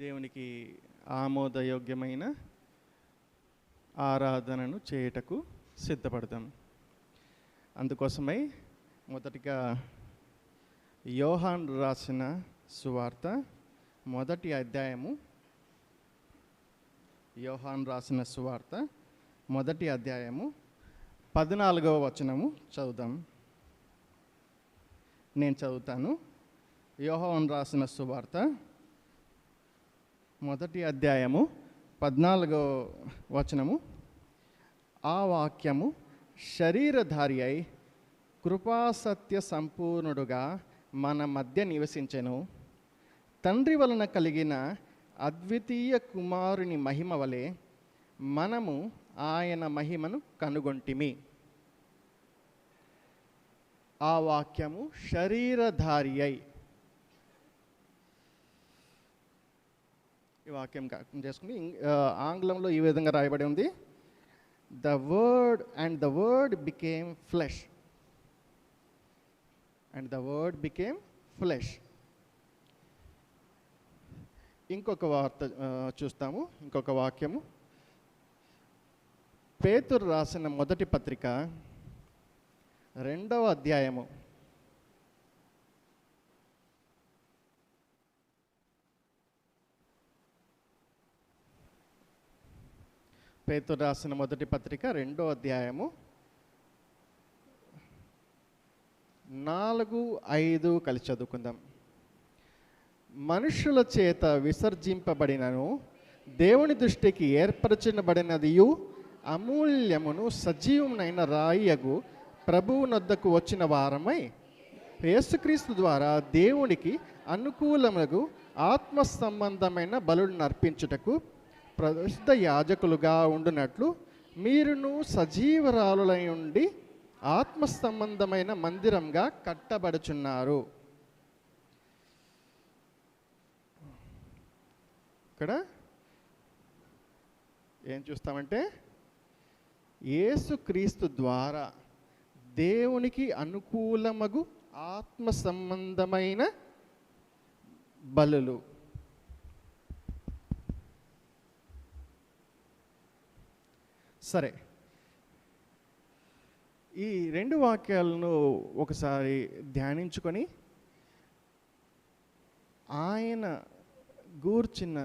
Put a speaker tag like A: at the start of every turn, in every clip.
A: దేవునికి ఆమోదయోగ్యమైన ఆరాధనను చేయుటకు సిద్ధపడతాం. అందుకోసమై మొదటిగా యోహాను రాసిన సువార్త మొదటి అధ్యాయము, యోహాను రాసిన సువార్త మొదటి అధ్యాయము 14వ వచనము చదువుదాం. నేను చదువుతాను. యోహాను రాసిన సువార్త మొదటి అధ్యాయము 14వ వచనము. ఆ వాక్యము శరీరధారి అయి కృపాసత్య సంపూర్ణుడుగా మన మధ్య నివసించెను. తండ్రి వలన కలిగిన అద్వితీయ కుమారుని మహిమ వలె మనము ఆయన మహిమను కనుగొంటిమి. ఆ వాక్యము శరీరధారి అయి. ఈ వాక్యం చేసుకుని ఆంగ్లంలో ఈ విధంగా రాయబడి ఉంది. The word became flesh. And the word became flesh. ఇంకొక వార్త చూస్తాము. ఇంకొక వాక్యము పేతురు రాసిన మొదటి పత్రిక 2వ అధ్యాయము. పేతురు రాసిన మొదటి పత్రిక 2వ అధ్యాయము 4, 5 కలిసి చదువుకుందాం. మనుషుల చేత విసర్జింపబడినను దేవుని దృష్టికి ఏర్పరచబడినదియు అమూల్యమును సజీవమునైన రాయియగు ప్రభువు నొద్దకు వచ్చిన వారమై యేసుక్రీస్తు ద్వారా దేవునికి అనుకూలములకు ఆత్మ సంబంధమైన బలులను అర్పించుటకు ప్రసిద్ధ యాజకులుగా ఉండునట్లు మీరును సజీవరాలులై ఉండి ఆత్మ సంబంధమైన మందిరంగా కట్టబడుచున్నారు. ఇక్కడ ఏం చూస్తామంటే యేసుక్రీస్తు ద్వారా దేవునికి అనుకూలమగు ఆత్మ సంబంధమైన బలులు. సరే, ఈ రెండు వాక్యాలను ఒకసారి ధ్యానించుకొని ఆయన గూర్చిన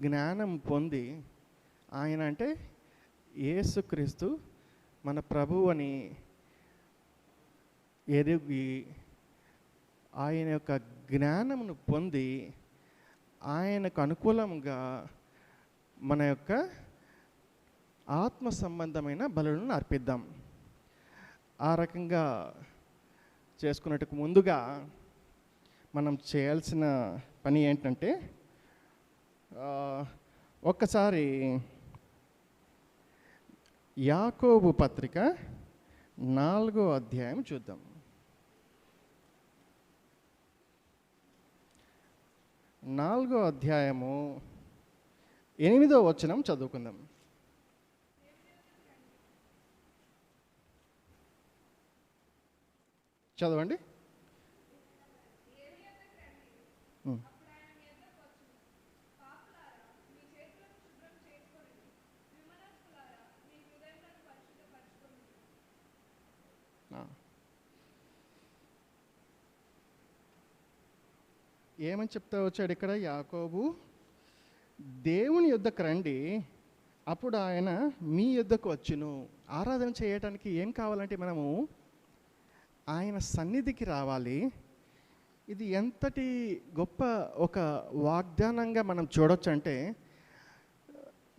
A: జ్ఞానం పొంది, ఆయన అంటే యేసుక్రీస్తు మన ప్రభువు అని ఎరిగి ఆయన యొక్క జ్ఞానమును పొంది ఆయనకు అనుకూలంగా మన యొక్క ఆత్మ సంబంధమైన బలులను అర్పిద్దాం. ఆ రకంగా చేసుకున్నట్టుకు ముందుగా మనం చేయాల్సిన పని ఏంటంటే ఒక్కసారి యాకోబు పత్రిక 4వ అధ్యాయం చూద్దాం. 4వ అధ్యాయము 8వ వచనం చదువుకుందాం. చదవండి. ఏమని చెప్తా వచ్చాడు ఇక్కడ యాకోబు? దేవుని యొద్దకు రండి, అప్పుడు ఆయన మీ యొద్దకు వచ్చును. ఆరాధన చేయటానికి ఏం కావాలంటే మనము ఆయన సన్నిధికి రావాలి. ఇది ఎంతటి గొప్ప ఒక వాగ్దానంగా మనం చూడొచ్చు అంటే,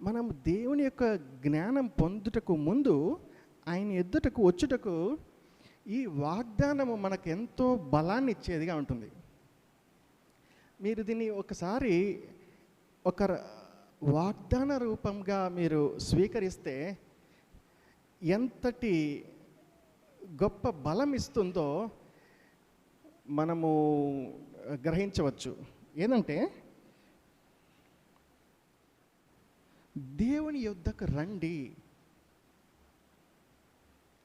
A: మనం దేవుని యొక్క జ్ఞానం పొందుటకు ముందు ఆయన ఎద్దుటకు వచ్చుటకు ఈ వాగ్దానము మనకు ఎంతో బలాన్ని ఇచ్చేదిగా ఉంటుంది. మీరు దీన్ని ఒకసారి ఒక వాగ్దాన రూపంగా మీరు స్వీకరిస్తే ఎంతటి గొప్ప బలం ఇస్తుందో మనము గ్రహించవచ్చు. ఏంటంటే దేవుని యొద్దకు రండి,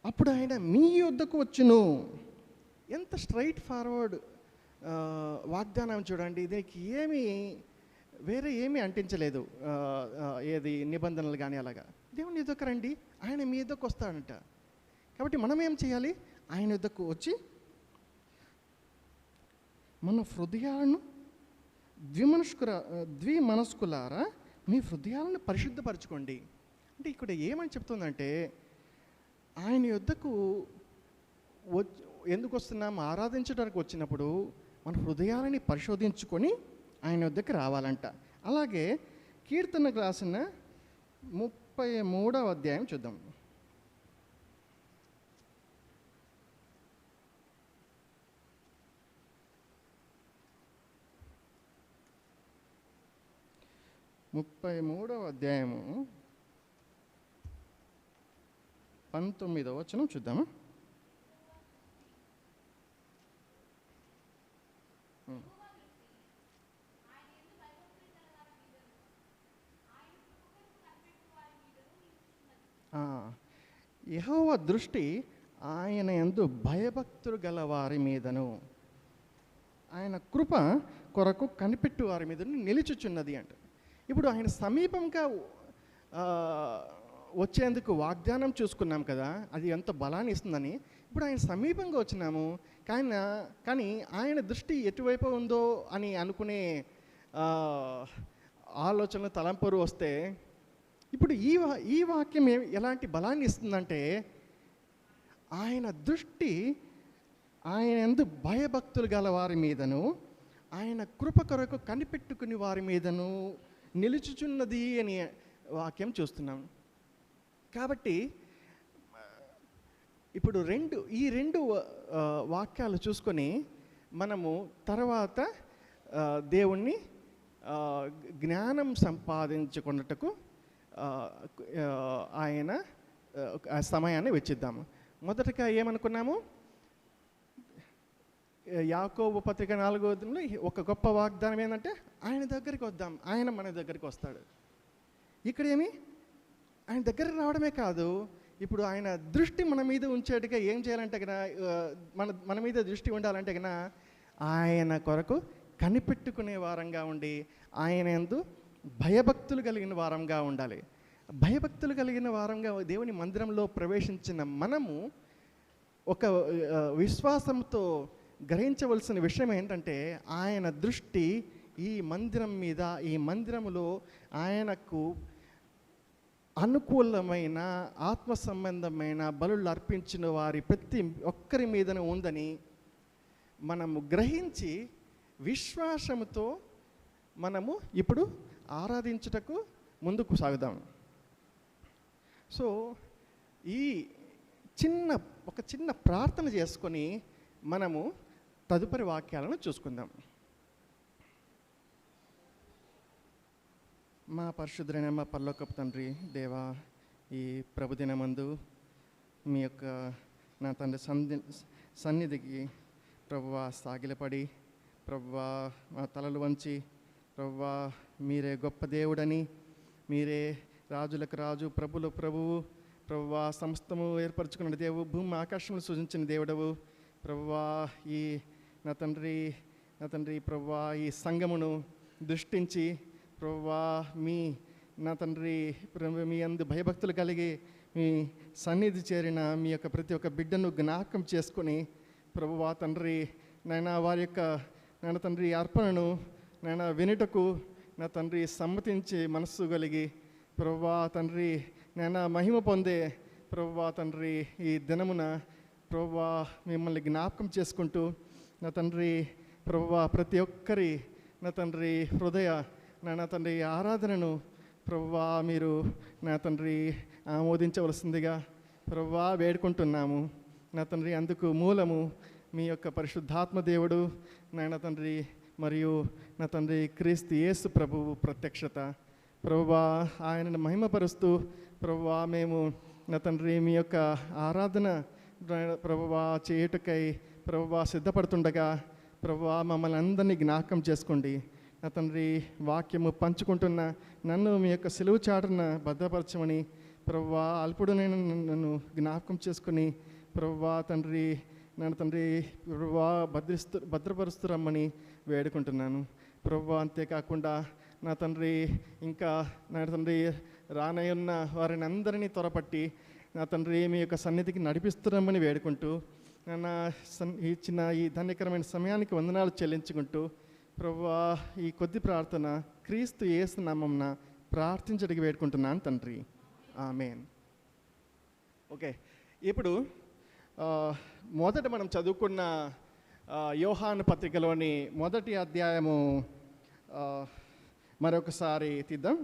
A: అప్పుడు ఆయన మీ యొద్దకు వచ్చును. ఎంత స్ట్రైట్ ఫార్వర్డ్ వాగ్దానం చూడండి. దీనికి ఏమి వేరే ఏమీ అంటించలేదు, ఏది నిబంధనలు కానీ అలాగా. దేవుని యుద్ధకు రండి, ఆయన మీ యుద్ధకు వస్తాడంట. కాబట్టి మనం ఏం చేయాలి? ఆయన యుద్ధకు వచ్చి మన హృదయాలను ద్విమనస్కులారా మీ హృదయాలను పరిశుద్ధపరచుకోండి. అంటే ఇక్కడ ఏమని చెప్తుందంటే, ఆయన యుద్ధకు ఎందుకు వస్తున్నాం? ఆరాధించడానికి వచ్చినప్పుడు మన హృదయాలని పరిశోధించుకొని ఆయన వద్దకు రావాలంట. అలాగే కీర్తనకు రాసిన 33వ అధ్యాయం చూద్దాం. ముప్పై 33వ అధ్యాయము 19వ వచనం చూద్దాము. యెహోవా దృష్టి ఆయన యందు భయభక్తులు గల వారి మీదను, ఆయన కృప కొరకు కనిపెట్టు వారి మీదను నిలిచుచున్నది అంట. ఇప్పుడు ఆయన సమీపంగా వచ్చేందుకు వాగ్దానం చూసుకున్నాం కదా, అది ఎంత బలాన్ని ఇస్తుందని. ఇప్పుడు ఆయన సమీపంగా వచ్చినాము, కానీ ఆయన దృష్టి ఎటువైపు ఉందో అని అనుకునే ఆలోచనలు తలంపరు వస్తే, ఇప్పుడు ఈ వాక్యం ఎలాంటి బలాన్ని ఇస్తుందంటే, ఆయన దృష్టి ఆయన యందు భయభక్తులు గల వారి మీదను, ఆయన కృప కొరకు కనిపెట్టుకుని వారి మీదను నిలుచుచున్నది అని వాక్యం చూస్తున్నాం. కాబట్టి ఇప్పుడు ఈ రెండు వాక్యాలు చూసుకొని మనము తర్వాత దేవుణ్ణి జ్ఞానం సంపాదించుకున్నట్టుకు ఆయన సమయాన్ని వెచ్చిద్దాము. మొదటగా ఏమనుకున్నాము? యాకోబు పత్రిక 4వ ఒక గొప్ప వాగ్దానం ఏంటంటే, ఆయన దగ్గరికి వద్దాం, ఆయన మన దగ్గరికి వస్తాడు. ఇక్కడ ఆయన దగ్గరికి రావడమే కాదు, ఇప్పుడు ఆయన దృష్టి మన మీద ఉంచేట్టుగా ఏం చేయాలంటే కన్నా, మన మీద దృష్టి ఉండాలంటే కన్నా ఆయన కొరకు కనిపెట్టుకునే వారంగా ఉండి, ఆయన యందు భయభక్తులు కలిగిన వారంగా ఉండాలి. భయభక్తులు కలిగిన వారంగా దేవుని మందిరంలో ప్రవేశించిన మనము ఒక విశ్వాసంతో గ్రహించవలసిన విషయం ఏంటంటే, ఆయన దృష్టి ఈ మందిరం మీద, ఈ మందిరములో ఆయనకు అనుకూలమైన ఆత్మ సంబంధమైన బలులు అర్పించిన వారి ప్రతి ఒక్కరి మీదనే ఉందని మనము గ్రహించి విశ్వాసముతో మనము ఇప్పుడు ఆరాధించుటకు ముందుకు సాగుదాం. సో ఒక చిన్న ప్రార్థన చేసుకొని మనము తదుపరి వాక్యాలను చూసుకుందాం. మా పరిశుద్ధులైన మా పరలోకపు తండ్రి, దేవా, ఈ ప్రభుదినమందు మీ యొక్క నా తండ్రి సన్నిధికి ప్రభువా సాగిలపడి, ప్రభువా మా తలలు వంచి, ప్రభువా మీరే గొప్ప దేవుడని, మీరే రాజులకు రాజు, ప్రభులు ప్రభువు, ప్రభువా సమస్తము ఏర్పరచుకున్న దేవుడు, భూమి ఆకాశములు సృజించిన దేవుడవు, ప్రభువా ఈ నా తండ్రి ప్రభువా ఈ సంఘమును దృష్టించి, ప్రభువా నా తండ్రి మీ అందు భయభక్తులు కలిగి మీ సన్నిధి చేరిన మీ యొక్క ప్రతి ఒక్క బిడ్డను జ్ఞాపకం చేసుకొని, ప్రభువా తండ్రి నాయన వారి యొక్క నాయన తండ్రి అర్పణను నాయన వినుటకు నా తండ్రి సమ్మతించే మనస్సు కలిగి, ప్రభువా తండ్రి నాయన మహిమ పొందే ప్రభువా తండ్రి ఈ దినమున ప్రభువా మిమ్మల్ని జ్ఞాపకం చేసుకుంటూ, నా తండ్రి ప్రభువా ప్రతి ఒక్కరి నా తండ్రి హృదయ నా తండ్రి ఆరాధనను ప్రభువా మీరు నా తండ్రి ఆమోదించవలసిందిగా ప్రభువా వేడుకుంటున్నాము. నా తండ్రి అందుకు మూలము మీ యొక్క పరిశుద్ధాత్మ దేవుడు నాయన తండ్రి, మరియు నా తండ్రి క్రీస్తు యేసు ప్రభువు ప్రత్యక్షత. ప్రభువా ఆయనను మహిమపరుస్తూ ప్రభువా మేము నా తండ్రి మీ యొక్క ఆరాధన ప్రభువా చేయుటకై ప్రభువా సిద్ధపడుతుండగా ప్రభువా మమ్మల్ని అందరినీ జ్ఞాపకం చేసుకోండి. నా తండ్రి వాక్యము పంచుకుంటున్న నన్ను మీ యొక్క సిలువు చాటున భద్రపరచమని ప్రభువా అల్పుడు నేను నన్ను జ్ఞాపకం చేసుకుని ప్రభువా తండ్రి నన్ను తండ్రి ప్రభువా భద్రపరుస్తూ రమ్మని వేడుకుంటున్నాను. ప్రభువా అంతేకాకుండా నా తండ్రి ఇంకా నా తండ్రి రానయ్యున్న వారిని అందరినీ త్వరపట్టి నా తండ్రి మీ యొక్క సన్నిధికి నడిపిస్తున్నామని వేడుకుంటూ నా ఇచ్చిన ఈ ధన్యకరమైన సమయానికి వందనాలు చెల్లించుకుంటూ ప్రభువా ఈ కొద్ది ప్రార్థన క్రీస్తు యేసు నామమున ప్రార్థించడానికి వేడుకుంటున్నాను తండ్రి, ఆమేన్. ఓకే, ఇప్పుడు మొదట మనం చదువుకున్న యోహాను పత్రికలోని మొదటి అధ్యాయము మరొకసారి తీద్దాం.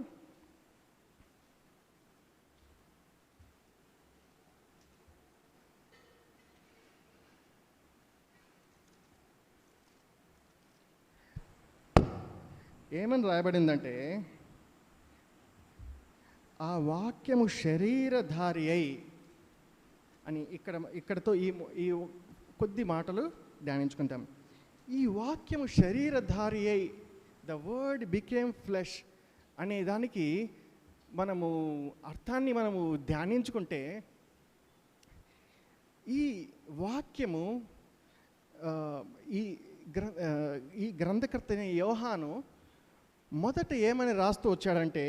A: ఏమని రాయబడిందంటే, ఆ వాక్యము శరీరధారి అయి అని ఇక్కడతో ఈ కొద్ది మాటలు ధ్యానించుకుంటాం. ఈ వాక్యము శరీరధారి అయి, ద వర్డ్ బికేమ్ ఫ్లెష్ అనే దానికి మనము అర్థాన్ని మనము ధ్యానించుకుంటే, ఈ వాక్యము ఈ గ్రంథకర్త యోహాను మొదట ఏమని రాస్తూ వచ్చాడంటే,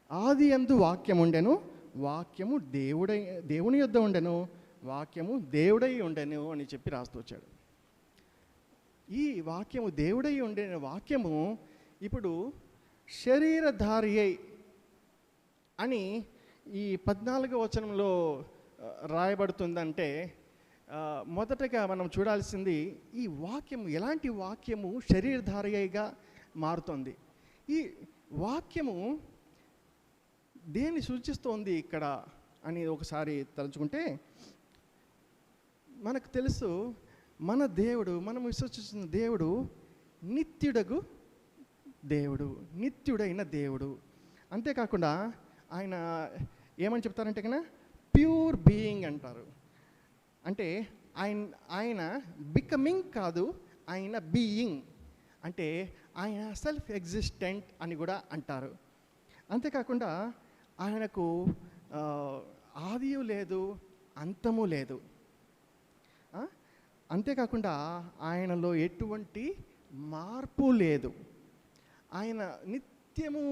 A: ఆది యందు వాక్యం ఉండెను, వాక్యము దేవుని యొద్ద ఉండెను, వాక్యము దేవుడై ఉండెను అని చెప్పి రాస్తూ వచ్చాడు. ఈ వాక్యము దేవుడై ఉండే వాక్యము ఇప్పుడు శరీరధారి అని ఈ 14వ వచనంలో రాయబడుతుందంటే, మొదటగా మనం చూడాల్సింది ఈ వాక్యము ఎలాంటి వాక్యము శరీరధారిగా మారుతుంది. ఈ వాక్యము దేన్ని సూచిస్తోంది ఇక్కడ అని ఒకసారి తలుచుకుంటే, మనకు తెలుసు మన దేవుడు, మనం విశ్వసిస్తున్న దేవుడు నిత్యుడైన దేవుడు. అంతేకాకుండా ఆయన ఏమని చెప్తారంటే కన్నా ప్యూర్ బీయింగ్ అంటారు. అంటే ఆయన బికమింగ్ కాదు, ఆయన బీయింగ్ అంటే ఆయన సెల్ఫ్ ఎగ్జిస్టెంట్ అని కూడా అంటారు. అంతేకాకుండా ఆయనకు ఆదియు లేదు, అంతము లేదు. అంతేకాకుండా ఆయనలో ఎటువంటి మార్పు లేదు. ఆయన నిత్యము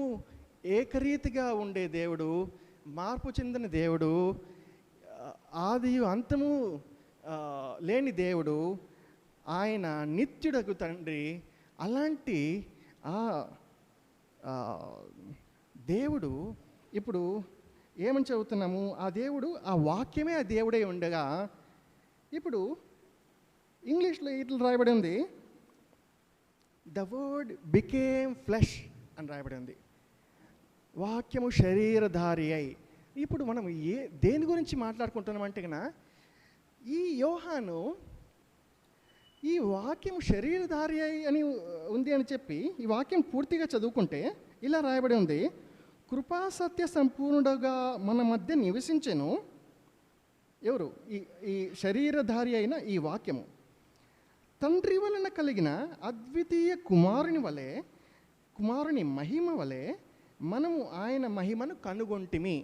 A: ఏకరీతిగా ఉండే దేవుడు, మార్పు చెందిన దేవుడు, ఆదియు అంతము లేని దేవుడు, ఆయన నిత్యుడగు తండ్రి. అలాంటి దేవుడు ఇప్పుడు ఏమని చదువుతున్నాము, ఆ దేవుడు, ఆ వాక్యమే ఆ దేవుడై ఉండగా, ఇప్పుడు ఇంగ్లీష్లో ఇట్లా రాయబడి ఉంది, ద వర్డ్ బికేమ్ ఫ్లెష్ అని రాయబడి ఉంది. వాక్యము శరీరధారి అయి. ఇప్పుడు మనం దేని గురించి మాట్లాడుకుంటున్నామంటే కన్నా, ఈ యోహాను ఈ వాక్యం శరీరధారి అని ఉంది అని చెప్పి ఈ వాక్యం పూర్తిగా చదువుకుంటే ఇలా రాయబడి ఉంది, కృపాసత్య సంపూర్ణుడుగా మన మధ్య నివసించెను. ఎవరు? ఈ శరీరధారి అయిన ఈ వాక్యము తండ్రి వలన కలిగిన అద్వితీయ కుమారుని మహిమ వలె మనము ఆయన మహిమను కనుగొంటిమి.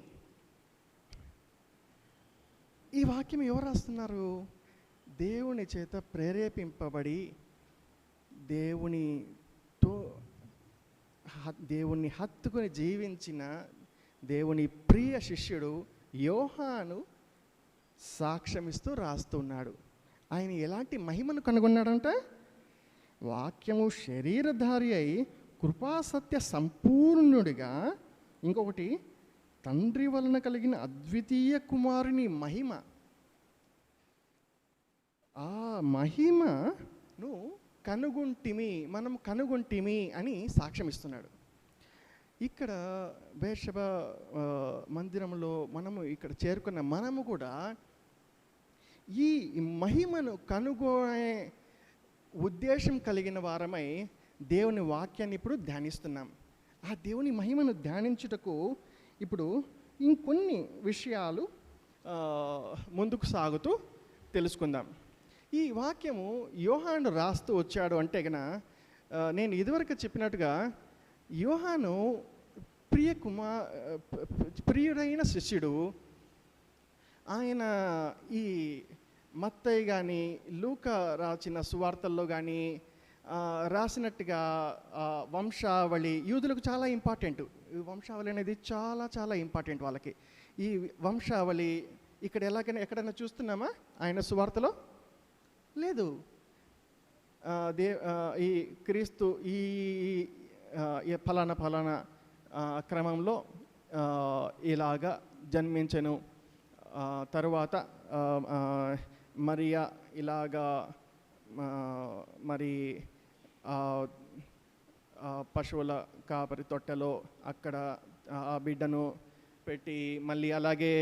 A: ఈ వాక్యం ఎవరు రాస్తున్నారు? దేవుని చేత ప్రేరేపింపబడి దేవుణ్ణి హత్తుకొని జీవించిన దేవుని ప్రియ శిష్యుడు యోహాను సాక్ష్యమిస్తూ రాస్తున్నాడు. ఆయన ఎలాంటి మహిమను కనుగొన్నాడంట? వాక్యము శరీరధారి అయి కృపాసత్య సంపూర్ణుడిగా, ఇంకొకటి తండ్రి వలన కలిగిన అద్వితీయ కుమారుని మహిమ, ఆ మహిమను మనం కనుగొంటిమి అని సాక్ష్యం ఇస్తున్నాడు. ఇక్కడ బేర్షెబ మందిరంలో మనము ఇక్కడ చేరుకున్న మనము కూడా ఈ మహిమను కనుగొనే ఉద్దేశం కలిగిన వారమై దేవుని వాక్యాన్ని ఇప్పుడు ధ్యానిస్తున్నాం. ఆ దేవుని మహిమను ధ్యానించుటకు ఇప్పుడు ఇంకొన్ని విషయాలు ముందుకు సాగుతూ తెలుసుకుందాం. ఈ వాక్యము యోహాను రాస్తూ వచ్చాడు అంటే గన, నేను ఇదివరకు చెప్పినట్టుగా యోహాను ప్రియుడైన శిష్యుడు. ఆయన ఈ మత్తయి కానీ లూకా రాసిన సువార్తల్లో కానీ రాసినట్టుగా వంశావళి యూదులకు చాలా ఇంపార్టెంట్. ఈ వంశావళి అనేది చాలా చాలా ఇంపార్టెంట్ వాళ్ళకి. ఈ వంశావళి ఇక్కడ ఎక్కడైనా చూస్తున్నామా ఆయన సువార్తలో? లేదు. ఈ క్రీస్తు ఈ ఫలానా క్రమంలో ఇలాగా జన్మించెను, తరువాత మరియా ఇలాగా మరి పశువుల కాపరి తొట్టెలో అక్కడ ఆ బిడ్డను పెట్టి, మళ్ళీ అలాగే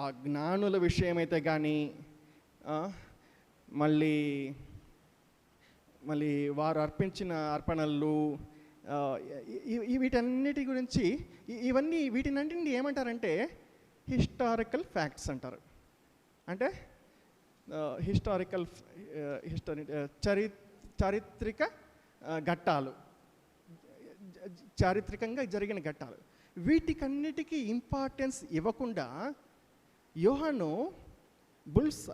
A: ఆ జ్ఞానుల విషయమైతే కానీ మళ్ళీ వారు అర్పించిన అర్పణలు, వీటన్నిటి గురించి వీటినన్నింటినీ ఏమంటారంటే హిస్టారికల్ ఫ్యాక్ట్స్ అంటారు. అంటే చారిత్రక ఘట్టాలు, చారిత్రకంగా జరిగిన ఘట్టాలు. వీటికన్నిటికీ ఇంపార్టెన్స్ ఇవ్వకుండా యోహాను బుల్స్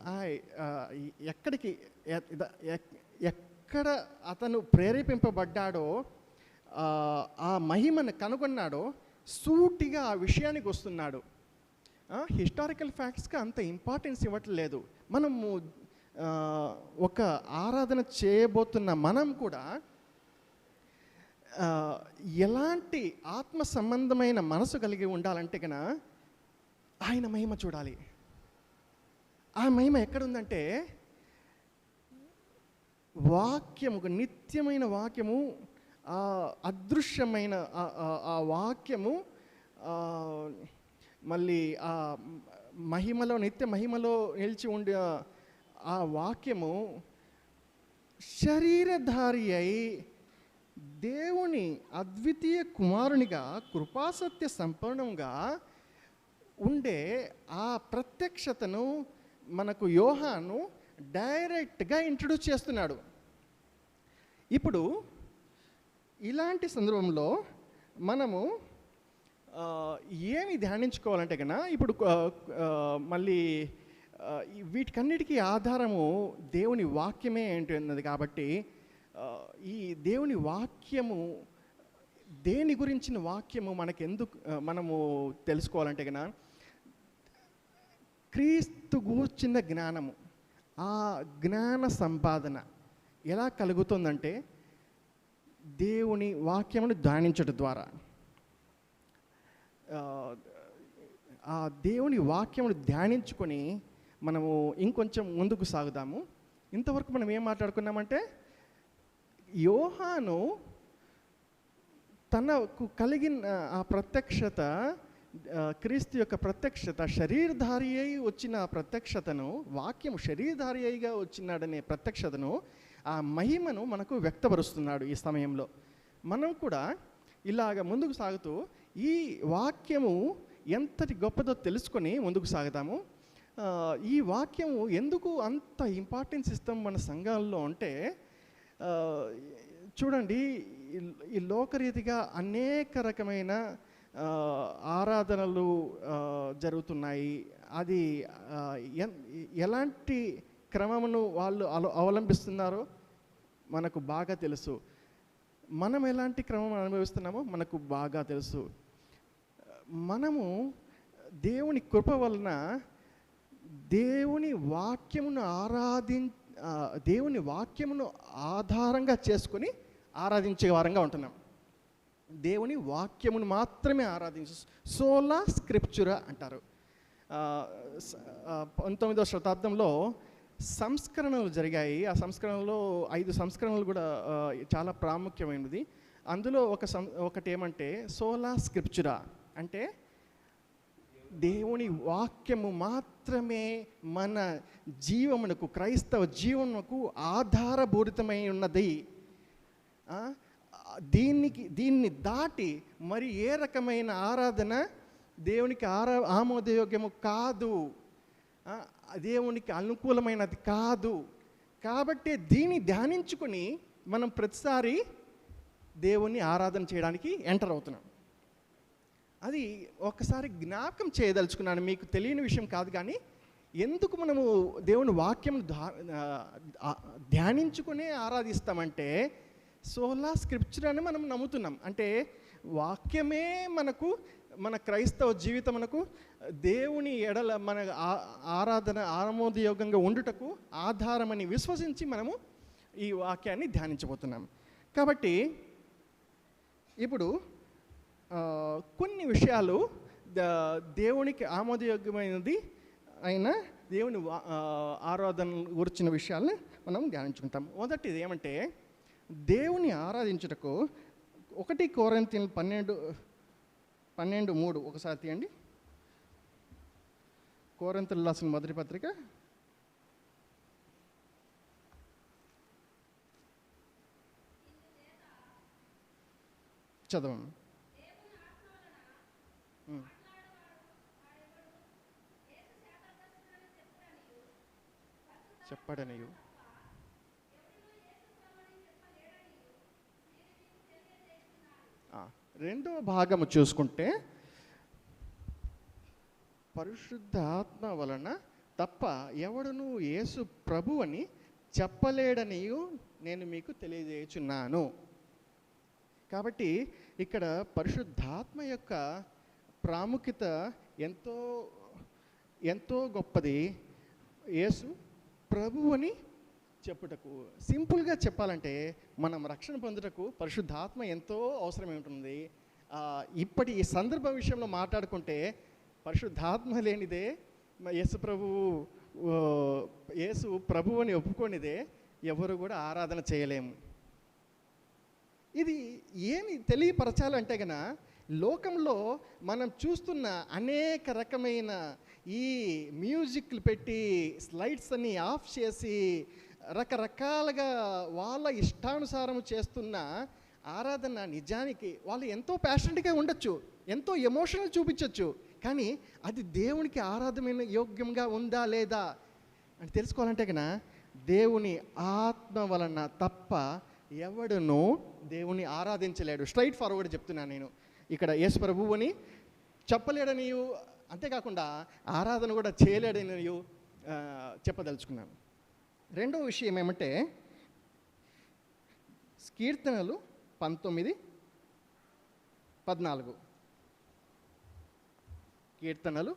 A: ఎక్కడ అతను ప్రేరేపింపబడ్డాడో, ఆ మహిమను కనుగొన్నాడో సూటిగా ఆ విషయానికి వస్తున్నాడు. హిస్టారికల్ ఫ్యాక్ట్స్కి అంత ఇంపార్టెన్స్ ఇవ్వట్లేదు. మనము ఒక ఆరాధన చేయబోతున్న మనం కూడా ఎలాంటి ఆత్మ సంబంధమైన మనసు కలిగి ఉండాలంటే కనుక ఆయన మహిమ చూడాలి. ఆ మహిమ ఎక్కడుందంటే వాక్యము, నిత్యమైన వాక్యము, అదృశ్యమైన ఆ వాక్యము, మళ్ళీ ఆ మహిమలో, నిత్య మహిమలో నిలిచి ఉండే ఆ వాక్యము శరీరధారి అయి దేవుని అద్వితీయ కుమారునిగా కృపాసత్య సంపన్నంగా ఉండే ఆ ప్రత్యక్షతను మనకు యోహాను డైరెక్ట్గా ఇంట్రడ్యూస్ చేస్తున్నాడు. ఇప్పుడు ఇలాంటి సందర్భంలో మనము ఏమి ధ్యానించుకోవాలంటే కన్నా, ఇప్పుడు మళ్ళీ వీటికన్నిటికీ ఆధారము దేవుని వాక్యమే ఏంటన్నది కాబట్టి, ఈ దేవుని వాక్యము, దేని గురించిన వాక్యము మనము తెలుసుకోవాలంటే కన్నా, క్రీస్తు గూర్చిన జ్ఞానము, ఆ జ్ఞాన సంపాదన ఎలా కలుగుతుందంటే దేవుని వాక్యమును ధ్యానించడం ద్వారా. ఆ దేవుని వాక్యమును ధ్యానించుకొని మనము ఇంకొంచెం ముందుకు సాగుదాము. ఇంతవరకు మనం ఏం మాట్లాడుకున్నామంటే, యోహాను తనకు కలిగిన ఆ ప్రత్యక్షత, క్రీస్తు యొక్క ప్రత్యక్షత, శరీరధారి అయి వచ్చిన ప్రత్యక్షతను, వాక్యము శరీరధారి అయిగా వచ్చినాడనే ప్రత్యక్షతను, ఆ మహిమను మనకు వ్యక్తపరుస్తున్నాడు. ఈ సమయంలో మనం కూడా ఇలాగ ముందుకు సాగుతూ ఈ వాక్యము ఎంతటి గొప్పదో తెలుసుకొని ముందుకు సాగుతాము. ఈ వాక్యము ఎందుకు అంత ఇంపార్టెన్స్ ఇస్తాం మన సంఘాల్లో అంటే, చూడండి, ఈ లోకరీతిగా అనేక రకమైన ఆరాధనలు జరుగుతున్నాయి. అది ఎలాంటి క్రమమును వాళ్ళు అవలంబిస్తున్నారో మనకు బాగా తెలుసు. మనం ఎలాంటి క్రమం అనుభవిస్తున్నామో మనకు బాగా తెలుసు. మనము దేవుని కృప వలన దేవుని వాక్యమును ఆధారంగా చేసుకొని ఆరాధించే వారంగా ఉంటున్నాం. దేవుని వాక్యమును మాత్రమే సోలా స్క్రిప్చురా అంటారు. 19వ శతాబ్దంలో సంస్కరణలు జరిగాయి. ఆ సంస్కరణలో 5 సంస్కరణలు కూడా చాలా ప్రాముఖ్యమైనది. అందులో ఒకటి ఏమంటే సోలా స్క్రిప్చురా, అంటే దేవుని వాక్యము మాత్రమే మన జీవమునకు, క్రైస్తవ జీవమునకు ఆధారభూరితమై ఉన్నది. దీన్ని దాటి మరి ఏ రకమైన ఆరాధన దేవునికి ఆమోదయోగ్యము కాదు, దేవునికి అనుకూలమైనది కాదు. కాబట్టి దీన్ని ధ్యానించుకొని మనం ప్రతిసారి దేవుణ్ణి ఆరాధన చేయడానికి ఎంటర్ అవుతున్నాం. అది ఒకసారి జ్ఞాపకం చేయదలుచుకున్నాను. మీకు తెలియని విషయం కాదు, కానీ ఎందుకు మనము దేవుని వాక్యం ధ్యానించుకునే ఆరాధిస్తామంటే సోలా స్క్రిప్చర్ అని మనం నమ్ముతున్నాం. అంటే వాక్యమే మనకు మన క్రైస్తవ జీవితం మనకు దేవుని ఎడల మన ఆరాధన ఆమోదయోగంగా ఉండుటకు ఆధారమని విశ్వసించి మనము ఈ వాక్యాన్ని ధ్యానించబోతున్నాం. కాబట్టి ఇప్పుడు కొన్ని విషయాలు దేవునికి ఆమోదయోగ్యమైనది అయిన దేవుని ఆరాధన గురించిన విషయాలను మనం ధ్యానించుకుంటాం. మొదటిది ఏమంటే దేవుని ఆరాధించుటకు 1 కొరింథీయులు 12:3 ఒకసారి తీయండి. కొరింథీయులకు రాసిన మొదటి పత్రిక చదవండి. చెప్పడనియు రెండవ భాగము చూసుకుంటే పరిశుద్ధాత్మ వలన తప్ప ఎవడును యేసు ప్రభు అని చెప్పలేడనియు నేను మీకు తెలియజేయుచున్నాను. కాబట్టి ఇక్కడ పరిశుద్ధాత్మ యొక్క ప్రాముఖ్యత ఎంతో ఎంతో గొప్పది. యేసు ప్రభు అని చెప్పుటకు, సింపుల్గా చెప్పాలంటే మనం రక్షణ పొందుటకు పరిశుద్ధాత్మ ఎంతో అవసరమై ఉంటుంది. ఇప్పటి ఈ సందర్భ విషయంలో మాట్లాడుకుంటే పరిశుద్ధాత్మ లేనిదే యేసు ప్రభు అని ఒప్పుకొనిదే ఎవరు కూడా ఆరాధన చేయలేము. ఇది ఏమి తెలియపరచాలంటే గన లోకంలో మనం చూస్తున్న అనేక రకమైన ఈ మ్యూజిక్లు పెట్టి స్లైడ్స్ అన్ని ఆఫ్ చేసి రకరకాలుగా వాళ్ళ ఇష్టానుసారం చేస్తున్న ఆరాధన నిజానికి వాళ్ళు ఎంతో ప్యాషనెట్గా ఉండొచ్చు, ఎంతో ఎమోషనల్ చూపించవచ్చు, కానీ అది దేవునికి ఆరాధమైన యోగ్యంగా ఉందా లేదా అని తెలుసుకోవాలంటే కన్నా దేవుని ఆత్మ వలన తప్ప ఎవడును దేవుని ఆరాధించలేడు. స్ట్రైట్ ఫార్వర్డ్ చెప్తున్నాను నేను. ఇక్కడ యేసు ప్రభువు అని చెప్పలేడనియు, అంతేకాకుండా ఆరాధన కూడా చేయలేడనియు చెప్పదలుచుకున్నాను. రెండవ విషయం ఏమంటే కీర్తనలు 19:14. కీర్తనలు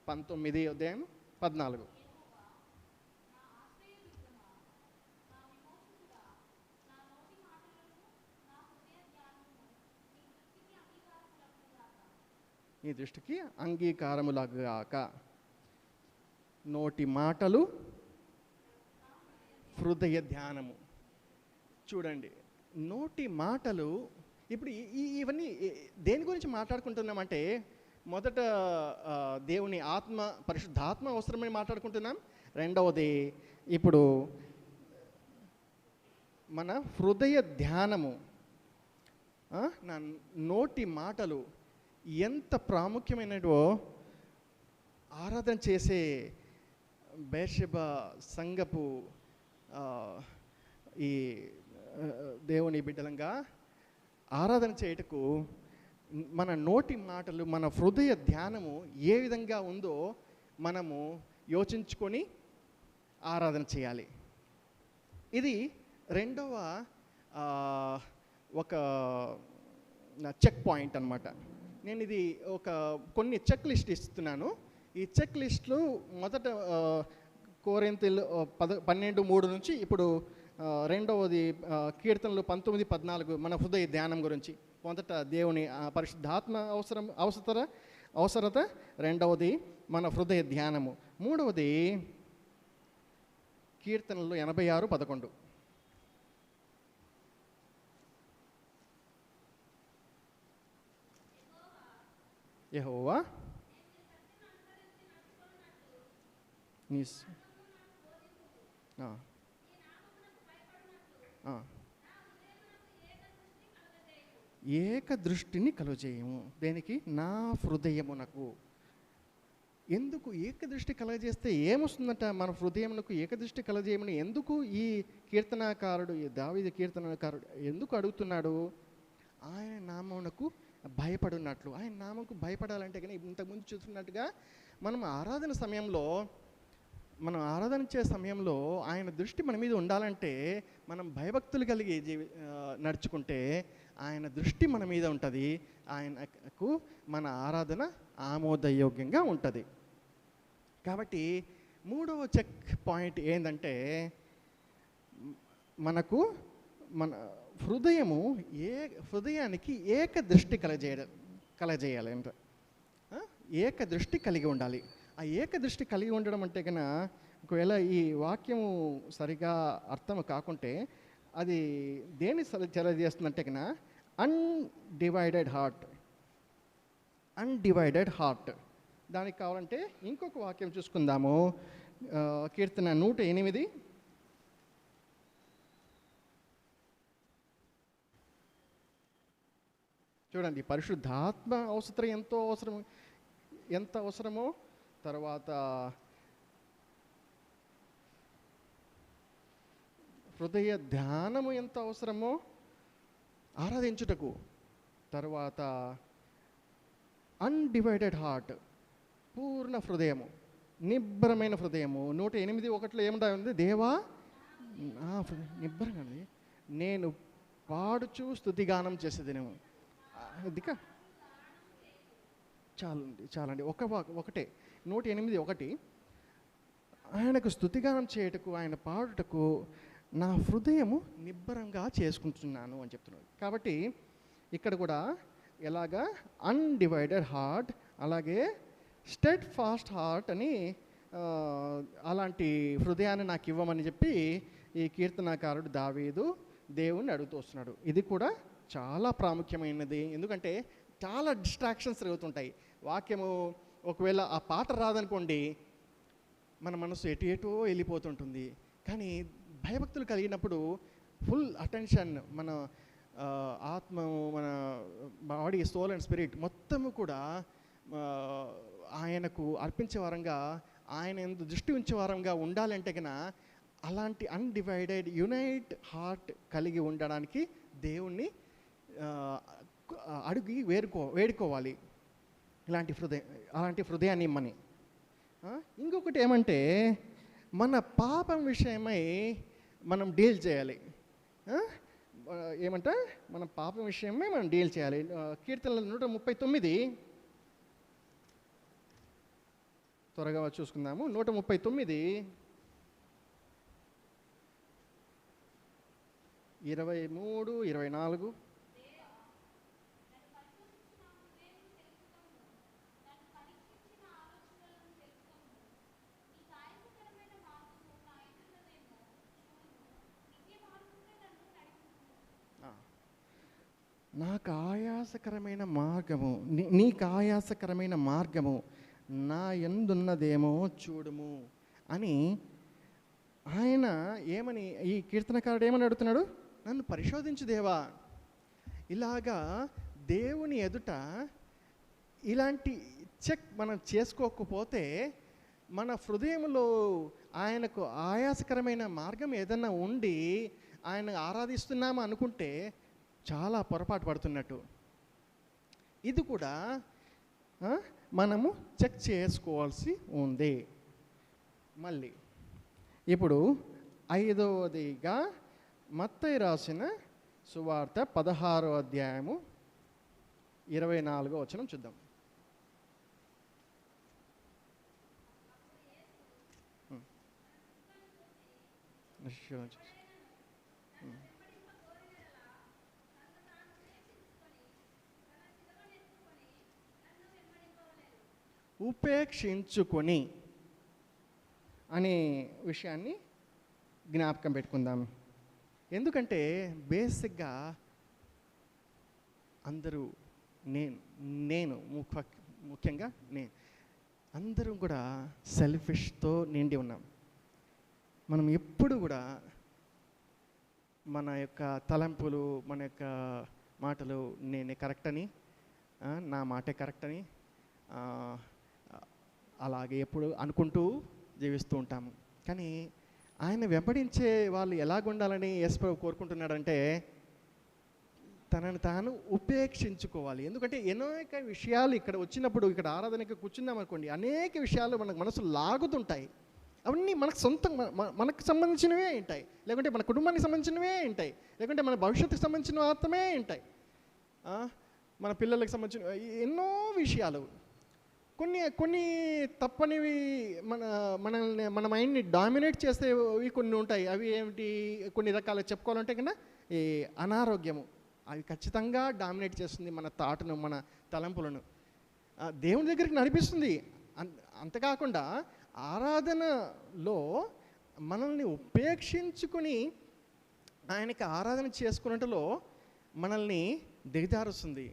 A: 19:14. నీ దృష్టికి అంగీకారములగాక. నోటి మాటలు, హృదయ ధ్యానము. చూడండి, నోటి మాటలు ఇప్పుడు ఇవన్నీ దేని గురించి మాట్లాడుకుంటున్నామంటే మొదట దేవుని ఆత్మ, పరిశుద్ధాత్మ అవసరమని మాట్లాడుకుంటున్నాం. రెండవది ఇప్పుడు మన హృదయ ధ్యానము, నా నోటి మాటలు ఎంత ప్రాముఖ్యమైనవో ఆరాధన చేసే బెర్షెబా సంఘపు ఈ దేవుని బిడ్డలంగా ఆరాధన చేయుటకు మన నోటి మాటలు, మన హృదయ ధ్యానము ఏ విధంగా ఉందో మనము యోచించుకొని ఆరాధన చేయాలి. ఇది రెండవ ఒక చెక్ పాయింట్ అన్నమాట. నేను ఇది కొన్ని చెక్ లిస్ట్ ఇస్తున్నాను. ఈ చెక్ లిస్టులు మొదట కొరింథీయులు 12:3 నుంచి ఇప్పుడు రెండవది కీర్తనలు 19:14 మన హృదయ ధ్యానం గురించి. మొదట దేవుని పరిశుద్ధాత్మ అవసరత, రెండవది మన హృదయ ధ్యానము, మూడవది కీర్తనలు 86:11. యెహోవా నీ ఏక దృష్టిని కలుగజేయము. దేనికి? నా హృదయమునకు. ఎందుకు ఏకదృష్టి కలగజేస్తే ఏమొస్తుందంట? మన హృదయమునకు ఏకదృష్టి కలగజేయమని ఎందుకు ఈ కీర్తనాకారుడు, ఈ దావీదు కీర్తనాకారుడు ఎందుకు అడుగుతున్నాడు? ఆయన నామమునకు భయపడున్నట్లు. ఆయన నామకు భయపడాలంటే కానీ ఇంతకుముందు చూస్తున్నట్టుగా మనం ఆరాధన సమయంలో మనం ఆరాధించే సమయంలో ఆయన దృష్టి మన మీద ఉండాలంటే మనం భయభక్తులు కలిగి నడుచుకుంటే ఆయన దృష్టి మన మీద ఉంటుంది. ఆయనకు మన ఆరాధన ఆమోదయోగ్యంగా ఉంటుంది. కాబట్టి మూడవ చెక్ పాయింట్ ఏంటంటే మనకు మన హృదయానికి ఏక దృష్టి కలగజేయాలి అంటే ఏక దృష్టి కలిగి ఉండాలి. ఆ ఏక దృష్టి కలిగి ఉండడం అంటే కన్నా ఒకవేళ ఈ వాక్యము సరిగా అర్థం కాకుంటే అది దేని తెలియజేస్తుందంటే కన్నా అన్డివైడెడ్ హార్ట్. దానికి కావాలంటే ఇంకొక వాక్యం చూసుకుందాము. కీర్తన 108. చూడండి, పరిశుద్ధాత్మ అవసరం ఎంత అవసరమో, తర్వాత హృదయ ధ్యానము ఎంత అవసరమో ఆరాధించుటకు, తర్వాత అన్డివైడెడ్ హార్ట్, పూర్ణ హృదయము, నిబ్బరమైన హృదయము. 108:1 ఏముంటా ఉంది? దేవా నిబ్బరంగా నేను పాడుచు స్తుతిగానం చేసేదినేమో. అదిక చాలండి ఒకటే 108:1 ఆయనకు స్తుతిగానం చేయుటకు, ఆయన పాడుటకు నా హృదయము నిబ్బరంగా చేసుకుంటున్నాను అని చెప్తున్నాడు. కాబట్టి ఇక్కడ కూడా ఎలాగా అన్డివైడెడ్ హార్ట్, అలాగే స్టెడ్ ఫాస్ట్ హార్ట్ అని అలాంటి హృదయాన్ని నాకు ఇవ్వమని చెప్పి ఈ కీర్తనాకారుడు దావీదు దేవుణ్ణి అడుగుతూ వస్తున్నాడు. ఇది కూడా చాలా ప్రాముఖ్యమైనది. ఎందుకంటే చాలా డిస్ట్రాక్షన్స్ జరుగుతుంటాయి. వాక్యము ఒకవేళ ఆ పాట రాదనుకోండి, మన మనసు ఎటో వెళ్ళిపోతుంటుంది. కానీ భయభక్తులు కలిగినప్పుడు ఫుల్ అటెన్షన్, మన ఆత్మ, మన బాడీ, సోల్ అండ్ స్పిరిట్ మొత్తము కూడా ఆయనకు అర్పించే వారంగా, ఆయన ఎందు దృష్టి ఉంచే వారంగా ఉండాలంటే కన్నా అలాంటి అన్డివైడెడ్ యునైట్ హార్ట్ కలిగి ఉండడానికి దేవుణ్ణి అడిగి వేడుకోవాలి. అలాంటి హృదయాన్ని ఇమ్మని. ఇంకొకటి ఏమంటే మన పాపం విషయమై మనం డీల్ చేయాలి. ఏమంటే మన పాపం విషయమై మనం డీల్ చేయాలి. కీర్తనలు 139 త్వరగా చూసుకుందాము. 139 23, 24. నాకు ఆయాసకరమైన మార్గము, నీకు ఆయాసకరమైన మార్గము నా యందున్నదేమో చూడుము అని ఆయన ఏమని, ఈ కీర్తనకారుడు ఏమని అడుగుతున్నాడు? నన్ను పరిశోధించు దేవా. ఇలాగా దేవుని ఎదుట ఇలాంటి చెక్ మనం చేసుకోకపోతే మన హృదయంలో ఆయనకు ఆయాసకరమైన మార్గం ఏదన్నా ఉండి ఆయన ఆరాధిస్తున్నాము అనుకుంటే చాలా పొరపాటు పడుతున్నట్టు. ఇది కూడా మనము చెక్ చేసుకోవాల్సి ఉంది. మళ్ళీ ఇప్పుడు 5వదిగా మత్తయి రాసిన సువార్త 16వ అధ్యాయము 24వ వచనం చూద్దాం. ఉపేక్షించుకొని అనే విషయాన్ని జ్ఞాపకం పెట్టుకుందాం. ఎందుకంటే బేసిక్గా అందరూ నేను ముఖ్యంగా అందరూ కూడా సెల్ఫిష్తో నిండి ఉన్నాం. మనం ఎప్పుడు కూడా మన యొక్క తలంపులు, మన యొక్క మాటలు నేనే కరెక్ట్ అని, నా మాటే కరెక్ట్ అని అలాగే ఎప్పుడు అనుకుంటూ జీవిస్తూ ఉంటాము. కానీ ఆయన వెంబడించే వాళ్ళు ఎలాగుండాలని యేసు ప్రభు కోరుకుంటున్నాడంటే తనను తాను ఉపేక్షించుకోవాలి. ఎందుకంటే అనేక విషయాలు ఇక్కడ వచ్చినప్పుడు, ఇక్కడ ఆరాధనకి కూర్చున్నాం అనుకోండి, అనేక విషయాలు మనకు మనసు లాగుతుంటాయి. అవన్నీ మనకు సొంతంగా మనకు సంబంధించినవే ఉంటాయి, లేకుంటే మన కుటుంబానికి సంబంధించినవే ఉంటాయి, లేకుంటే మన భవిష్యత్తుకు సంబంధించిన మాత్రమే ఉంటాయి. మన పిల్లలకు సంబంధించిన ఎన్నో విషయాలు, కొన్ని తప్పనివి మన మైండ్ని డామినేట్ చేసేవి కొన్ని ఉంటాయి. అవి ఏమిటి, కొన్ని రకాలు చెప్పుకోవాలంటే కన్నా ఈ అనారోగ్యము, అవి ఖచ్చితంగా డామినేట్ చేస్తుంది మన థాట్ను, మన తలంపులను, దేవుని దగ్గరికి నడిపిస్తుంది. అంతేకాకుండా ఆరాధనలో మనల్ని ఉపేక్షించుకుని ఆయనకి ఆరాధన చేసుకున్నట్టులో మనల్ని దిగజారుస్తుంది.